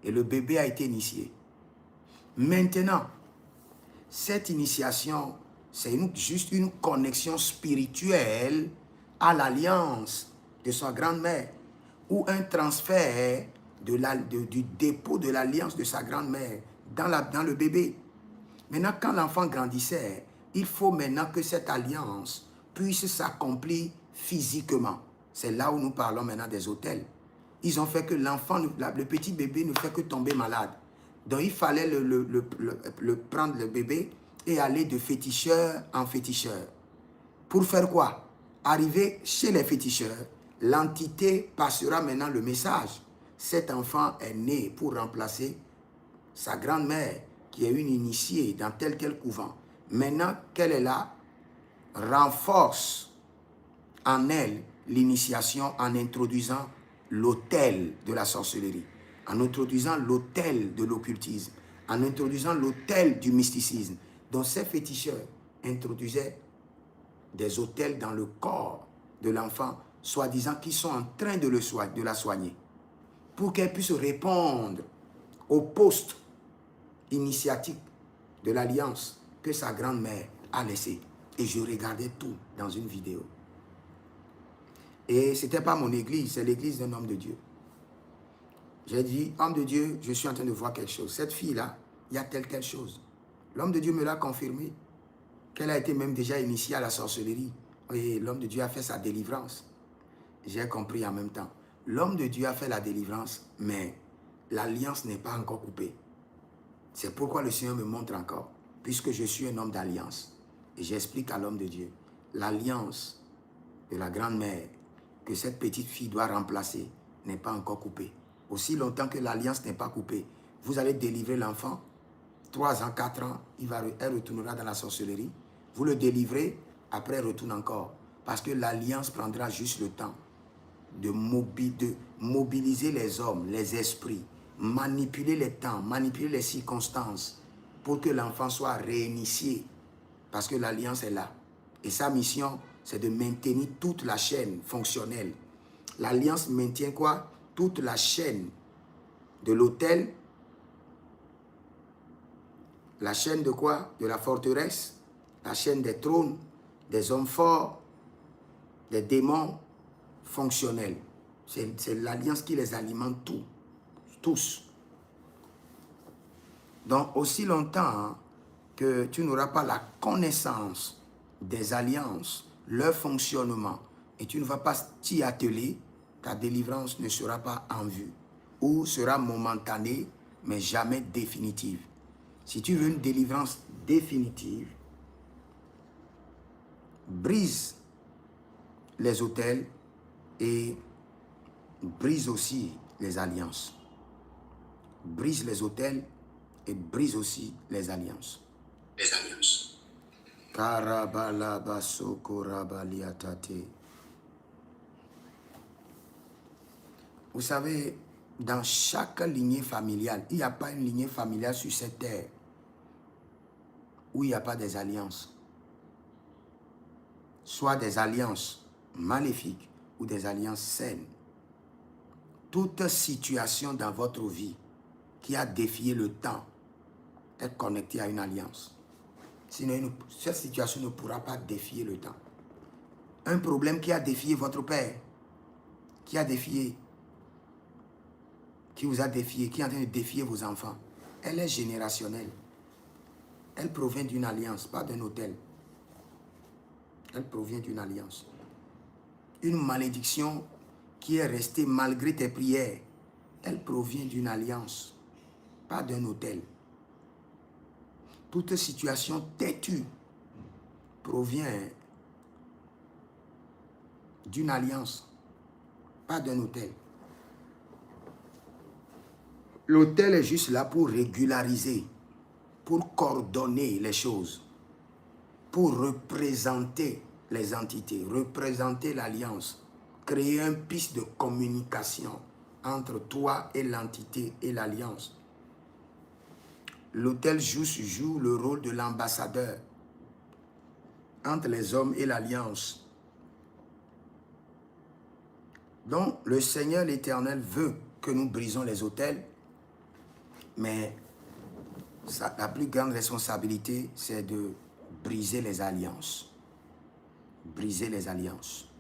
Et le bébé a été initié. Maintenant, cette initiation, c'est juste une connexion spirituelle à l'alliance de sa grand-mère ou un transfert du dépôt de l'alliance de sa grand-mère dans le bébé. Maintenant, quand l'enfant grandissait, il faut maintenant que cette alliance puisse s'accomplir physiquement. C'est là où nous parlons maintenant des autels. Ils ont fait que l'enfant, le petit bébé ne fait que tomber malade. Donc il fallait prendre le bébé et aller de féticheur en féticheur. Pour faire quoi? Arriver chez les féticheurs, l'entité passera maintenant le message. Cet enfant est né pour remplacer sa grand-mère qui est une initiée dans tel couvent. Maintenant qu'elle est là, renforce en elle l'initiation en introduisant l'autel de la sorcellerie, en introduisant l'autel de l'occultisme, en introduisant l'autel du mysticisme. Donc ces féticheurs introduisaient des autels dans le corps de l'enfant, soi-disant qu'ils sont en train de la soigner, pour qu'elle puisse répondre au poste initiatique de l'alliance que sa grand-mère a laissé. Et je regardais tout dans une vidéo. Et ce n'était pas mon église, c'est l'église d'un homme de Dieu. J'ai dit, homme de Dieu, je suis en train de voir quelque chose. Cette fille-là, il y a telle chose. L'homme de Dieu me l'a confirmé, qu'elle a été même déjà initiée à la sorcellerie. Et l'homme de Dieu a fait sa délivrance. J'ai compris en même temps. L'homme de Dieu a fait la délivrance, mais l'alliance n'est pas encore coupée. C'est pourquoi le Seigneur me montre encore, puisque je suis un homme d'alliance. Et j'explique à l'homme de Dieu, l'alliance de la grand-mère que cette petite fille doit remplacer n'est pas encore coupée. Aussi longtemps que l'alliance n'est pas coupée, vous allez délivrer l'enfant, 3 ans, 4 ans, elle retournera dans la sorcellerie. Vous le délivrez, après elle retourne encore. Parce que l'alliance prendra juste le temps de mobiliser les hommes, les esprits, manipuler les temps, manipuler les circonstances pour que l'enfant soit réinitié. Parce que l'alliance est là. Et sa mission, c'est de maintenir toute la chaîne fonctionnelle. L'alliance maintient quoi? Toute la chaîne de l'autel. La chaîne de quoi? De la forteresse. La chaîne des trônes, des hommes forts, des démons fonctionnels. C'est l'alliance qui les alimente tous. Donc, aussi longtemps que tu n'auras pas la connaissance des alliances, leur fonctionnement, et tu ne vas pas t'y atteler, ta délivrance ne sera pas en vue, ou sera momentanée, mais jamais définitive. Si tu veux une délivrance définitive, brise les autels et brise aussi les alliances. Brise les autels et brise aussi les alliances. Les alliances. Vous savez, dans chaque lignée familiale, il n'y a pas une lignée familiale sur cette terre où il n'y a pas des alliances. Soit des alliances maléfiques ou des alliances saines. Toute situation dans votre vie qui a défié le temps est connectée à une alliance. Sinon, cette situation ne pourra pas défier le temps. Un problème qui a défié votre père, qui vous a défié, qui est en train de défier vos enfants, elle est générationnelle. Elle provient d'une alliance, pas d'un autel. Elle provient d'une alliance. Une malédiction qui est restée malgré tes prières, elle provient d'une alliance, pas d'un autel. Toute situation têtue provient d'une alliance, pas d'un autel. L'autel est juste là pour régulariser, pour coordonner les choses, pour représenter les entités, représenter l'alliance, créer un piste de communication entre toi et l'entité et l'alliance. L'autel joue le rôle de l'ambassadeur entre les hommes et l'alliance. Donc, le Seigneur l'Éternel veut que nous brisons les autels, mais la plus grande responsabilité, c'est de briser les alliances. Briser les alliances.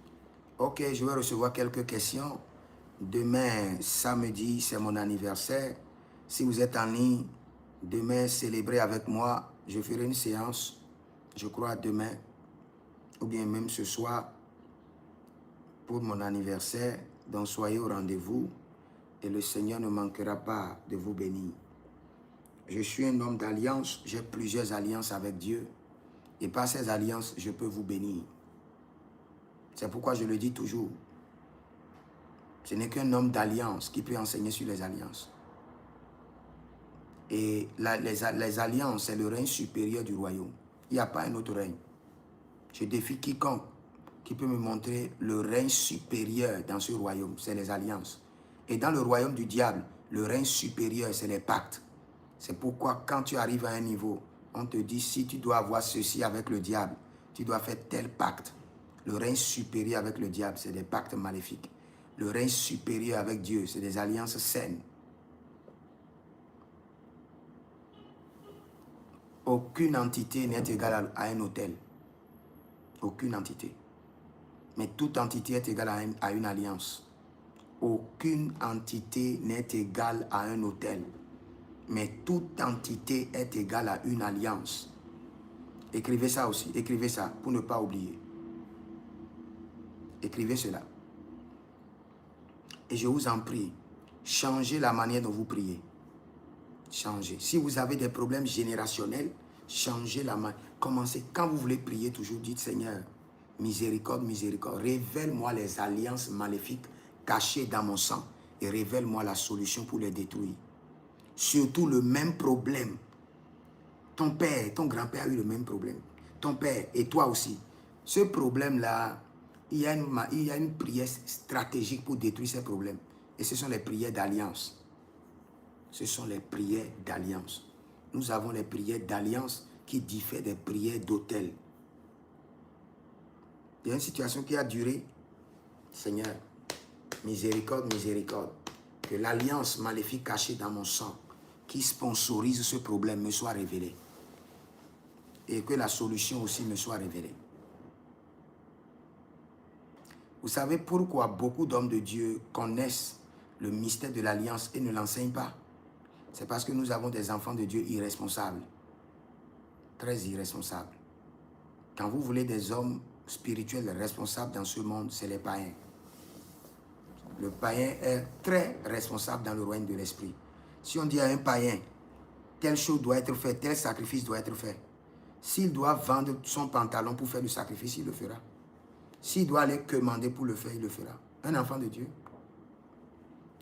Ok, je vais recevoir quelques questions. Demain, samedi, c'est mon anniversaire. Si vous êtes en ligne, demain, célébrez avec moi. Je ferai une séance, je crois, demain, ou bien même ce soir, pour mon anniversaire. Donc, soyez au rendez-vous et le Seigneur ne manquera pas de vous bénir. Je suis un homme d'alliance, j'ai plusieurs alliances avec Dieu et par ces alliances, je peux vous bénir. C'est pourquoi je le dis toujours. Ce n'est qu'un homme d'alliance qui peut enseigner sur les alliances. Et les alliances, c'est le règne supérieur du royaume. Il n'y a pas un autre règne. Je défie quiconque qui peut me montrer le règne supérieur dans ce royaume, c'est les alliances. Et dans le royaume du diable, le règne supérieur, c'est les pactes. C'est pourquoi quand tu arrives à un niveau, on te dit si tu dois avoir ceci avec le diable, tu dois faire tel pacte. Le règne supérieur avec le diable, c'est des pactes maléfiques. Le règne supérieur avec Dieu, c'est des alliances saines. Aucune entité n'est égale à un autel. Aucune entité. Mais toute entité est égale à une alliance. Aucune entité n'est égale à un autel. Mais toute entité est égale à une alliance. Écrivez ça aussi. Écrivez ça pour ne pas oublier. Écrivez cela. Et je vous en prie, changez la manière dont vous priez. Changez. Si vous avez des problèmes générationnels, changez la manière. Commencez. Quand vous voulez prier, toujours dites Seigneur, miséricorde, miséricorde. Révèle-moi les alliances maléfiques cachées dans mon sang et révèle-moi la solution pour les détruire. Surtout le même problème. Ton père, ton grand-père a eu le même problème. Ton père et toi aussi. Ce problème-là, il y a une prière stratégique pour détruire ces problèmes. Et ce sont les prières d'alliance. Ce sont les prières d'alliance. Nous avons les prières d'alliance qui diffèrent des prières d'autel. Il y a une situation qui a duré. Seigneur, miséricorde, miséricorde. Que l'alliance maléfique cachée dans mon sang, qui sponsorise ce problème, me soit révélée. Et que la solution aussi me soit révélée. Vous savez pourquoi beaucoup d'hommes de Dieu connaissent le mystère de l'alliance et ne l'enseignent pas? C'est parce que nous avons des enfants de Dieu irresponsables. Très irresponsables. Quand vous voulez des hommes spirituels responsables dans ce monde, c'est les païens. Le païen est très responsable dans le royaume de l'esprit. Si on dit à un païen, telle chose doit être faite, tel sacrifice doit être fait. S'il doit vendre son pantalon pour faire le sacrifice, il le fera. S'il doit aller commander pour le faire, il le fera. Un enfant de Dieu.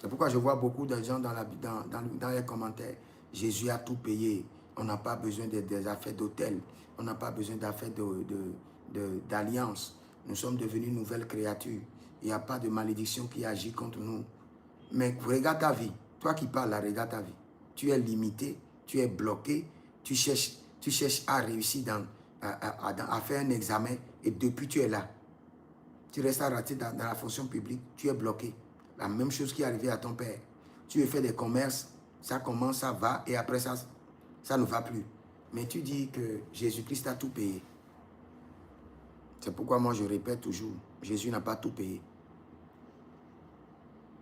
C'est pourquoi je vois beaucoup de gens dans les commentaires. Jésus a tout payé. On n'a pas besoin des affaires d'hôtel. On n'a pas besoin d'affaires d'alliance. Nous sommes devenus une nouvelle créature. Il n'y a pas de malédiction qui agit contre nous. Mais regarde ta vie. Toi qui parles là, regarde ta vie. Tu es limité, tu es bloqué, tu cherches à réussir à faire un examen et depuis tu es là. Tu restes raté dans la fonction publique, tu es bloqué. La même chose qui est arrivée à ton père. Tu veux faire des commerces, ça commence, ça va, et après ça ne va plus. Mais tu dis que Jésus-Christ a tout payé. C'est pourquoi moi je répète toujours, Jésus n'a pas tout payé.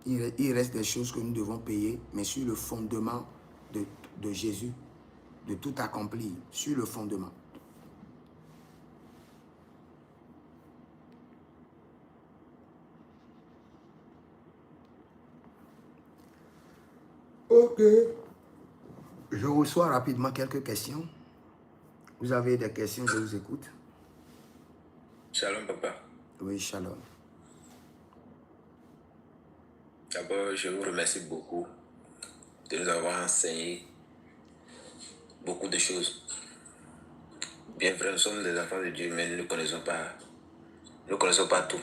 Il reste des choses que nous devons payer, mais sur le fondement de Jésus, de tout accomplir, sur le fondement. Ok. Je reçois rapidement quelques questions. Vous avez des questions, je vous écoute. Shalom, papa. Oui, shalom. D'abord, je vous remercie beaucoup de nous avoir enseigné beaucoup de choses. Bien vrai, nous sommes des enfants de Dieu, mais nous ne connaissons pas Nous ne connaissons pas tout.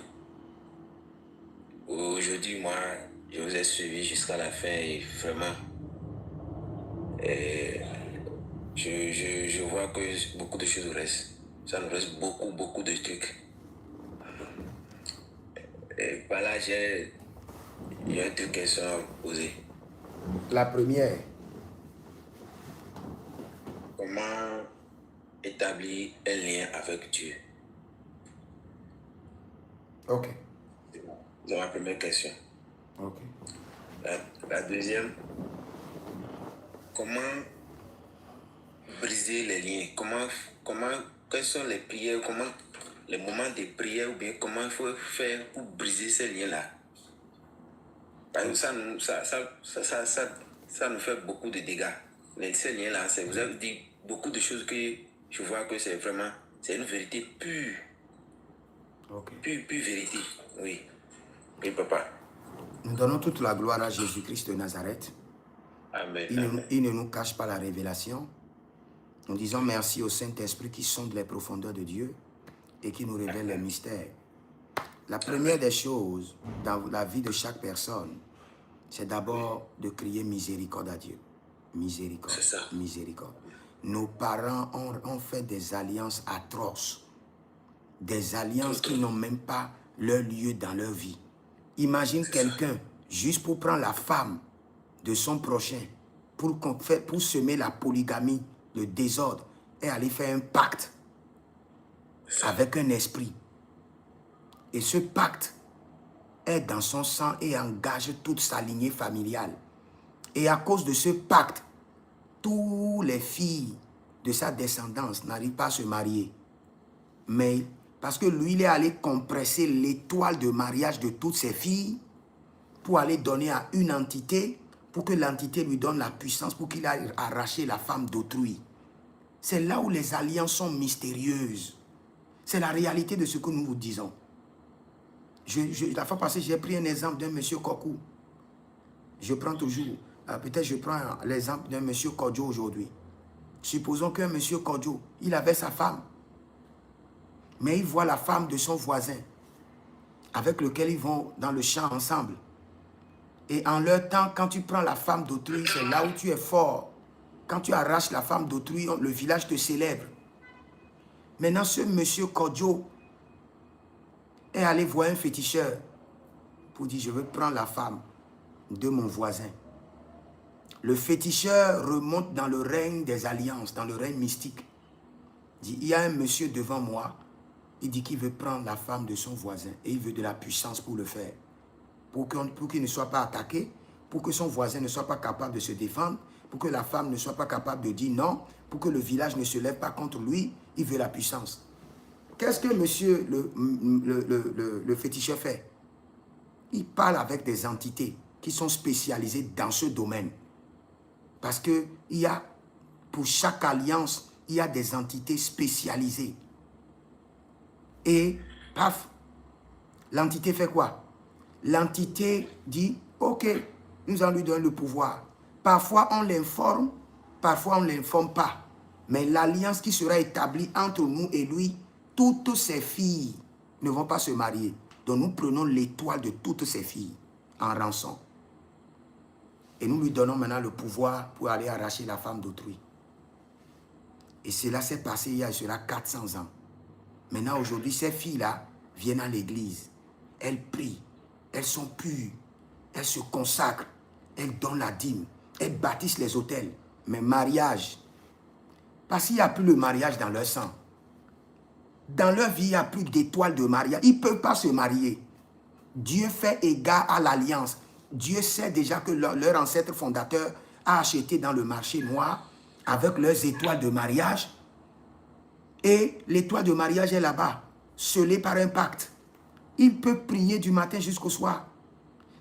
Aujourd'hui, moi, je vous ai suivi jusqu'à la fin et vraiment, je vois que beaucoup de choses restent. Ça nous reste beaucoup de trucs. Et par là, j'ai deux questions à vous poser. La première, Comment établir un lien avec Dieu? ok. C'est ma première question. Ok. La deuxième, comment briser les liens? Quelles sont les prières? Comment les moments de prière ou bien comment il faut faire pour briser ces liens-là? Parce que ça nous fait beaucoup de dégâts. Ces liens-là, vous avez dit beaucoup de choses que je vois que c'est vraiment, c'est une vérité pure. Ok. Pure vérité. Oui. Oui, papa. Nous donnons toute la gloire à Jésus-Christ de Nazareth. Amen. Il ne nous cache pas la révélation. Nous disons merci au Saint-Esprit qui sonde les profondeurs de Dieu et qui nous révèle les mystères. La première des choses dans la vie de chaque personne, c'est d'abord de crier miséricorde à Dieu. Miséricorde, C'est ça. miséricorde. Nos parents ont fait des alliances atroces. Des alliances qui n'ont même pas leur lieu dans leur vie. Imagine quelqu'un, juste pour prendre la femme de son prochain, pour semer la polygamie, le désordre, et aller faire un pacte avec un esprit. Et ce pacte est dans son sang et engage toute sa lignée familiale. Et à cause de ce pacte, toutes les filles de sa descendance n'arrivent pas à se marier. Mais parce que lui, il est allé compresser l'étoile de mariage de toutes ses filles pour aller donner à une entité, pour que l'entité lui donne la puissance, pour qu'il aille arracher la femme d'autrui. C'est là où les alliances sont mystérieuses. C'est la réalité de ce que nous vous disons. La fois passée, j'ai pris un exemple d'un monsieur Kokou. Je prends toujours, peut-être je prends l'exemple d'un monsieur Kodjo aujourd'hui. Supposons qu'un monsieur Kodjo, il avait sa femme, mais il voit la femme de son voisin, avec lequel ils vont dans le champ ensemble. Et en leur temps, quand tu prends la femme d'autrui, c'est là où tu es fort. Quand tu arraches la femme d'autrui, le village te célèbre. Maintenant, ce monsieur Kodjo est allé voir un féticheur pour dire, je veux prendre la femme de mon voisin. Le féticheur remonte dans le règne des alliances, dans le règne mystique. Il dit, il y a un monsieur devant moi, il dit qu'il veut prendre la femme de son voisin et il veut de la puissance pour le faire. Pour qu'il ne soit pas attaqué, pour que son voisin ne soit pas capable de se défendre, pour que la femme ne soit pas capable de dire non, pour que le village ne se lève pas contre lui, il veut la puissance. Qu'est-ce que monsieur le féticheur fait? Il parle avec des entités qui sont spécialisées dans ce domaine. Parce que pour chaque alliance, il y a des entités spécialisées. Et, paf, l'entité fait quoi? L'entité dit, ok, nous allons lui donner le pouvoir. Parfois, on l'informe, parfois, on ne l'informe pas. Mais l'alliance qui sera établie entre nous et lui, toutes ses filles ne vont pas se marier. Donc, nous prenons l'étoile de toutes ses filles en rançon. Et nous lui donnons maintenant le pouvoir pour aller arracher la femme d'autrui. Et cela s'est passé il y a 400 ans. Maintenant, aujourd'hui, ces filles-là viennent à l'église. Elles prient. Elles sont pures. Elles se consacrent. Elles donnent la dîme. Elles bâtissent les autels. Mais mariage, parce qu'il n'y a plus le mariage dans leur sang. Dans leur vie, il n'y a plus d'étoile de mariage. Ils ne peuvent pas se marier. Dieu fait égard à l'alliance. Dieu sait déjà que leur ancêtre fondateur a acheté dans le marché noir avec leurs étoiles de mariage. Et l'étoile de mariage est là-bas, scellée par un pacte. Il peut prier du matin jusqu'au soir.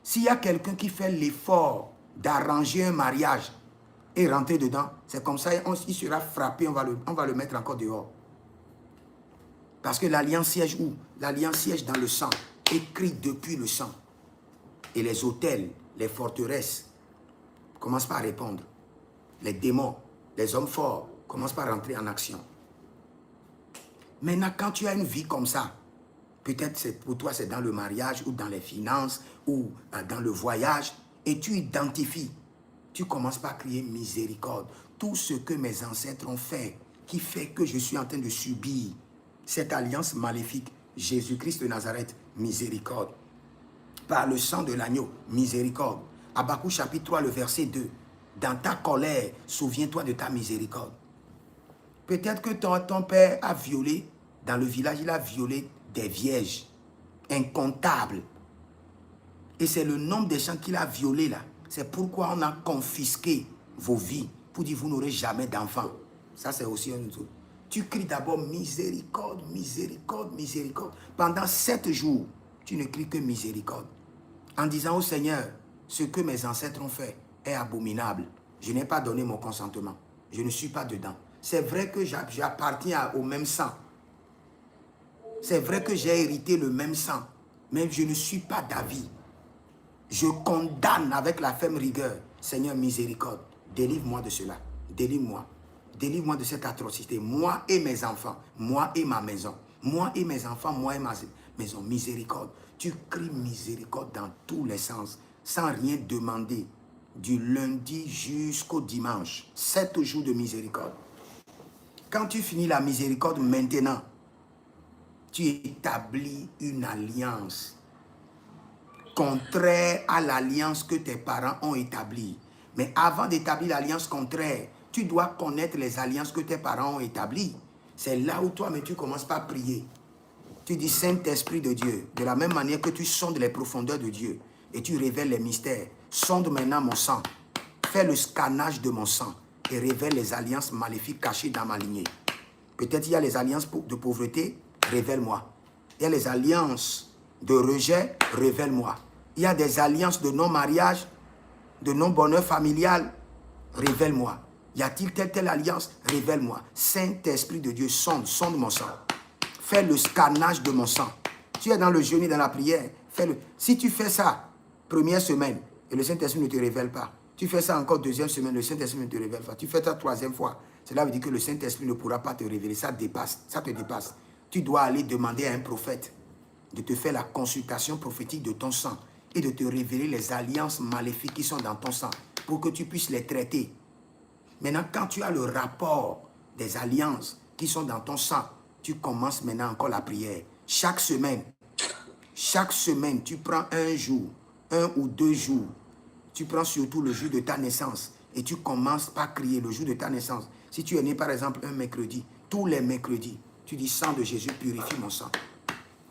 S'il y a quelqu'un qui fait l'effort d'arranger un mariage et rentrer dedans, c'est comme ça, il sera frappé, on va le mettre encore dehors. Parce que l'alliance siège où? L'alliance siège dans le sang, écrite depuis le sang. Et les hôtels, les forteresses commencent par répondre. Les démons, les hommes forts commencent par rentrer en action. Maintenant, quand tu as une vie comme ça, Peut-être pour toi, c'est dans le mariage ou dans les finances ou dans le voyage. Et tu identifies. Tu commences par crier miséricorde. Tout ce que mes ancêtres ont fait, qui fait que je suis en train de subir cette alliance maléfique. Jésus-Christ de Nazareth, miséricorde. Par le sang de l'agneau, miséricorde. Habakkuk chapitre 3, le verset 2. Dans ta colère, souviens-toi de ta miséricorde. Peut-être que ton père a violé, dans le village, il a violé des vierges incomptables. Et c'est le nombre des gens qu'il a violés là. C'est pourquoi on a confisqué vos vies pour dire vous n'aurez jamais d'enfants. Ça c'est aussi un autre. Tu cries d'abord miséricorde, miséricorde, miséricorde. Pendant 7 jours, tu ne cries que miséricorde. En disant au Seigneur, ce que mes ancêtres ont fait est abominable. Je n'ai pas donné mon consentement. Je ne suis pas dedans. C'est vrai que j'appartiens au même sang. C'est vrai que j'ai hérité le même sang. Mais je ne suis pas d'avis. Je condamne avec la ferme rigueur. Seigneur, miséricorde, délivre-moi de cela. Délivre-moi. Délivre-moi de cette atrocité. Moi et mes enfants. Moi et ma maison. Moi et mes enfants. Moi et ma maison. Miséricorde. Tu cries miséricorde dans tous les sens. Sans rien demander. Du lundi jusqu'au dimanche. 7 jours de miséricorde. Quand tu finis la miséricorde maintenant, tu établis une alliance contraire à l'alliance que tes parents ont établie. Mais avant d'établir l'alliance contraire, tu dois connaître les alliances que tes parents ont établies. C'est là où toi, mais tu commences par prier. Tu dis Saint-Esprit de Dieu, de la même manière que tu sondes les profondeurs de Dieu et tu révèles les mystères. Sonde maintenant mon sang. Fais le scannage de mon sang et révèle les alliances maléfiques cachées dans ma lignée. Peut-être il y a les alliances de pauvreté, révèle-moi. Il y a les alliances de rejet, révèle-moi. Il y a des alliances de non-mariage, de non-bonheur familial, révèle-moi. Y a-t-il telle alliance? Révèle-moi. Saint-Esprit de Dieu, sonde mon sang. Fais le scannage de mon sang. Tu es dans le jeûne et dans la prière. Fais-le. Si tu fais ça, première semaine, et le Saint-Esprit ne te révèle pas. Tu fais ça encore deuxième semaine, le Saint-Esprit ne te révèle pas. Tu fais ça troisième fois. Cela veut dire que le Saint-Esprit ne pourra pas te révéler. Ça dépasse, ça te dépasse. Tu dois aller demander à un prophète de te faire la consultation prophétique de ton sang et de te révéler les alliances maléfiques qui sont dans ton sang pour que tu puisses les traiter. Maintenant, quand tu as le rapport des alliances qui sont dans ton sang, tu commences maintenant encore la prière. Chaque semaine, tu prends un jour, 1 ou 2 jours. Tu prends surtout le jour de ta naissance et tu commences par crier le jour de ta naissance. Si tu es né par exemple un mercredi, tous les mercredis, tu dis sang de Jésus, purifie mon sang.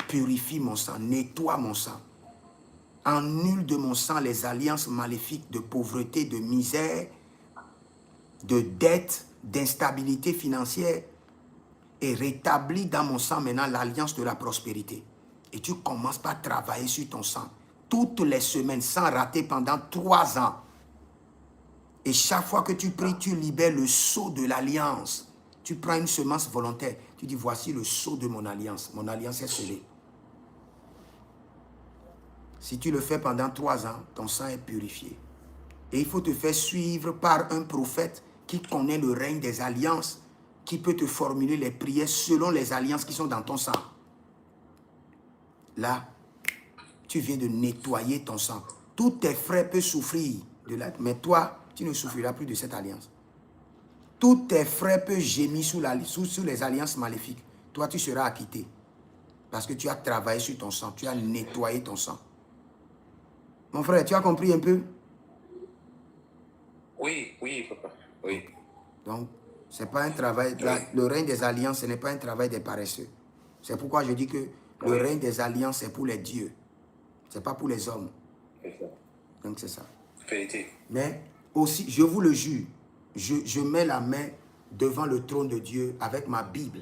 Purifie mon sang, nettoie mon sang. Annule de mon sang les alliances maléfiques de pauvreté, de misère, de dette, d'instabilité financière et rétablis dans mon sang maintenant l'alliance de la prospérité. Et tu commences par travailler sur ton sang toutes les semaines sans rater pendant 3 ans. Et chaque fois que tu pries, tu libères le sceau de l'alliance. Tu prends une semence volontaire. Tu dis, voici le sceau de mon alliance. Mon alliance est scellée. Si tu le fais pendant 3 ans, ton sang est purifié. Et il faut te faire suivre par un prophète qui connaît le règne des alliances, qui peut te formuler les prières selon les alliances qui sont dans ton sang. Là, tu viens de nettoyer ton sang. Tous tes frères peuvent souffrir, mais toi, tu ne souffriras plus de cette alliance. Tous tes frères peuvent gémir sous les alliances maléfiques. Toi, tu seras acquitté. Parce que tu as travaillé sur ton sang, tu as nettoyé ton sang. Mon frère, tu as compris un peu? Oui, papa. Oui. Donc, ce n'est pas un travail, le règne des alliances, ce n'est pas un travail des paresseux. C'est pourquoi je dis que le règne des alliances, c'est pour les dieux. Ce n'est pas pour les hommes. Donc, c'est ça. Vérité. Mais aussi, je vous le jure, je mets la main devant le trône de Dieu avec ma Bible.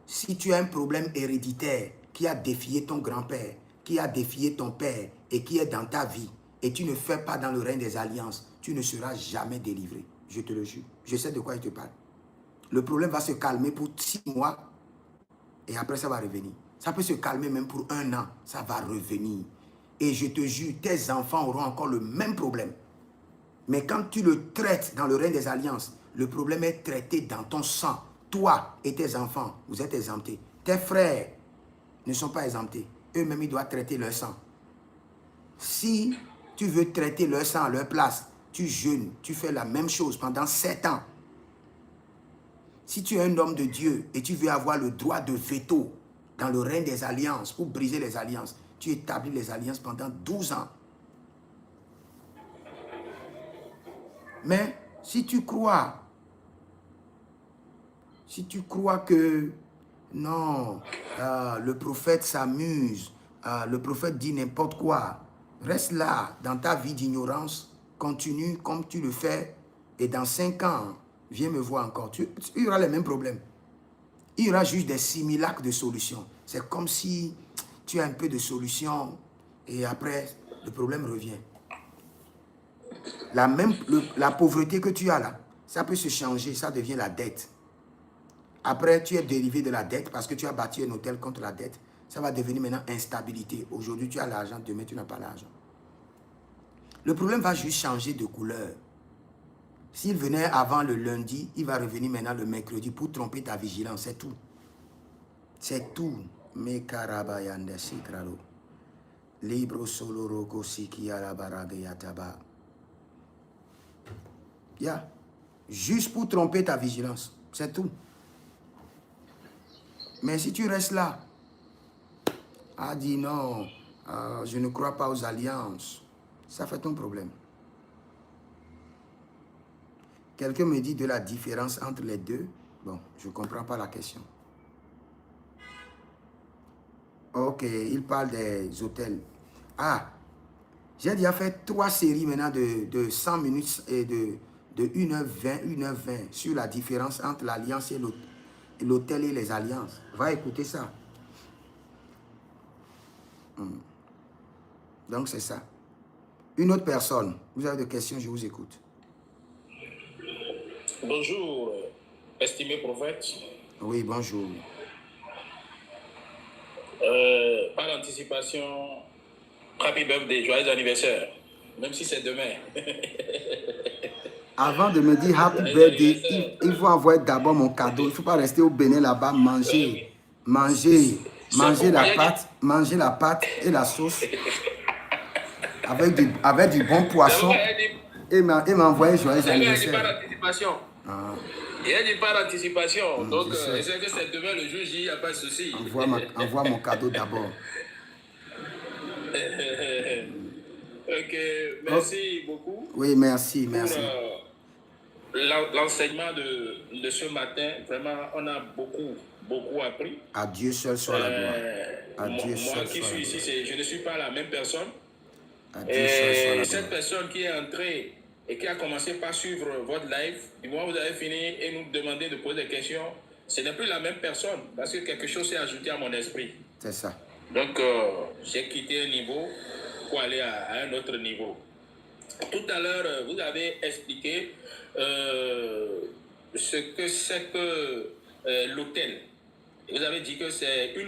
Si tu as un problème héréditaire qui a défié ton grand-père, qui a défié ton père et qui est dans ta vie, et tu ne fais pas dans le règne des alliances, tu ne seras jamais délivré. Je te le jure. Je sais de quoi je te parle. Le problème va se calmer pour 6 mois et après ça va revenir. Ça peut se calmer même pour 1 an. Ça va revenir. Et je te jure, tes enfants auront encore le même problème. Mais quand tu le traites dans le règne des alliances, le problème est traité dans ton sang. Toi et tes enfants, vous êtes exemptés. Tes frères ne sont pas exemptés. Eux-mêmes, ils doivent traiter leur sang. Si tu veux traiter leur sang à leur place, tu jeûnes, tu fais la même chose pendant 7 ans. Si tu es un homme de Dieu et tu veux avoir le droit de veto dans le règne des alliances pour briser les alliances, tu établis les alliances pendant 12 ans. Mais si tu crois que non, le prophète s'amuse, le prophète dit n'importe quoi, reste là dans ta vie d'ignorance, continue comme tu le fais et dans 5 ans, viens me voir encore. Il y aura les mêmes problèmes. Il y aura juste des simulacres de solutions. C'est comme si tu as un peu de solution et après, le problème revient. La pauvreté que tu as là, ça peut se changer, ça devient la dette. Après, tu es dérivé de la dette parce que tu as bâti un hôtel contre la dette. Ça va devenir maintenant instabilité. Aujourd'hui, tu as l'argent, demain, tu n'as pas l'argent. Le problème va juste changer de couleur. S'il venait avant le lundi, il va revenir maintenant le mercredi pour tromper ta vigilance. C'est tout. C'est tout. Libro solo roko siki alabaragayataba. Yeah. Juste pour tromper ta vigilance. C'est tout. Mais si tu restes là, dit non, je ne crois pas aux alliances, ça fait ton problème. Quelqu'un me dit de la différence entre les deux. Bon, je ne comprends pas la question. Ok, il parle des hôtels. J'ai déjà fait 3 séries maintenant de 100 minutes et de 1h20, 1h20 sur la différence entre l'alliance et l'hôtel et les alliances. Va écouter ça. Donc c'est ça. Une autre personne, vous avez des questions, je vous écoute. Bonjour, estimé prophète. Oui, bonjour. Par l'anticipation, happy birthday, joyeux anniversaire, même si c'est demain. Avant de me dire happy birthday, il faut envoyer d'abord mon cadeau. Il ne faut pas rester au Bénin là-bas, manger la pâte et la sauce avec du bon poisson et m'envoyer joyeux anniversaire. Il y a dit par anticipation, donc c'est que c'est demain le jour J, il n'y a pas de souci. Envoie mon cadeau d'abord. Ok, merci beaucoup. Oui, merci. L'enseignement de ce matin, vraiment, on a beaucoup appris. À Dieu seul soit la gloire. Moi qui suis ici, je ne suis pas la même personne. Et cette personne qui est entrée et qui a commencé par suivre votre live, du moment où vous avez fini et nous demander de poser des questions, ce n'est plus la même personne parce que quelque chose s'est ajouté à mon esprit. C'est ça. Donc, j'ai quitté un niveau pour aller à un autre niveau. Tout à l'heure, vous avez expliqué ce que c'est que l'hôtel. Vous avez dit que c'est une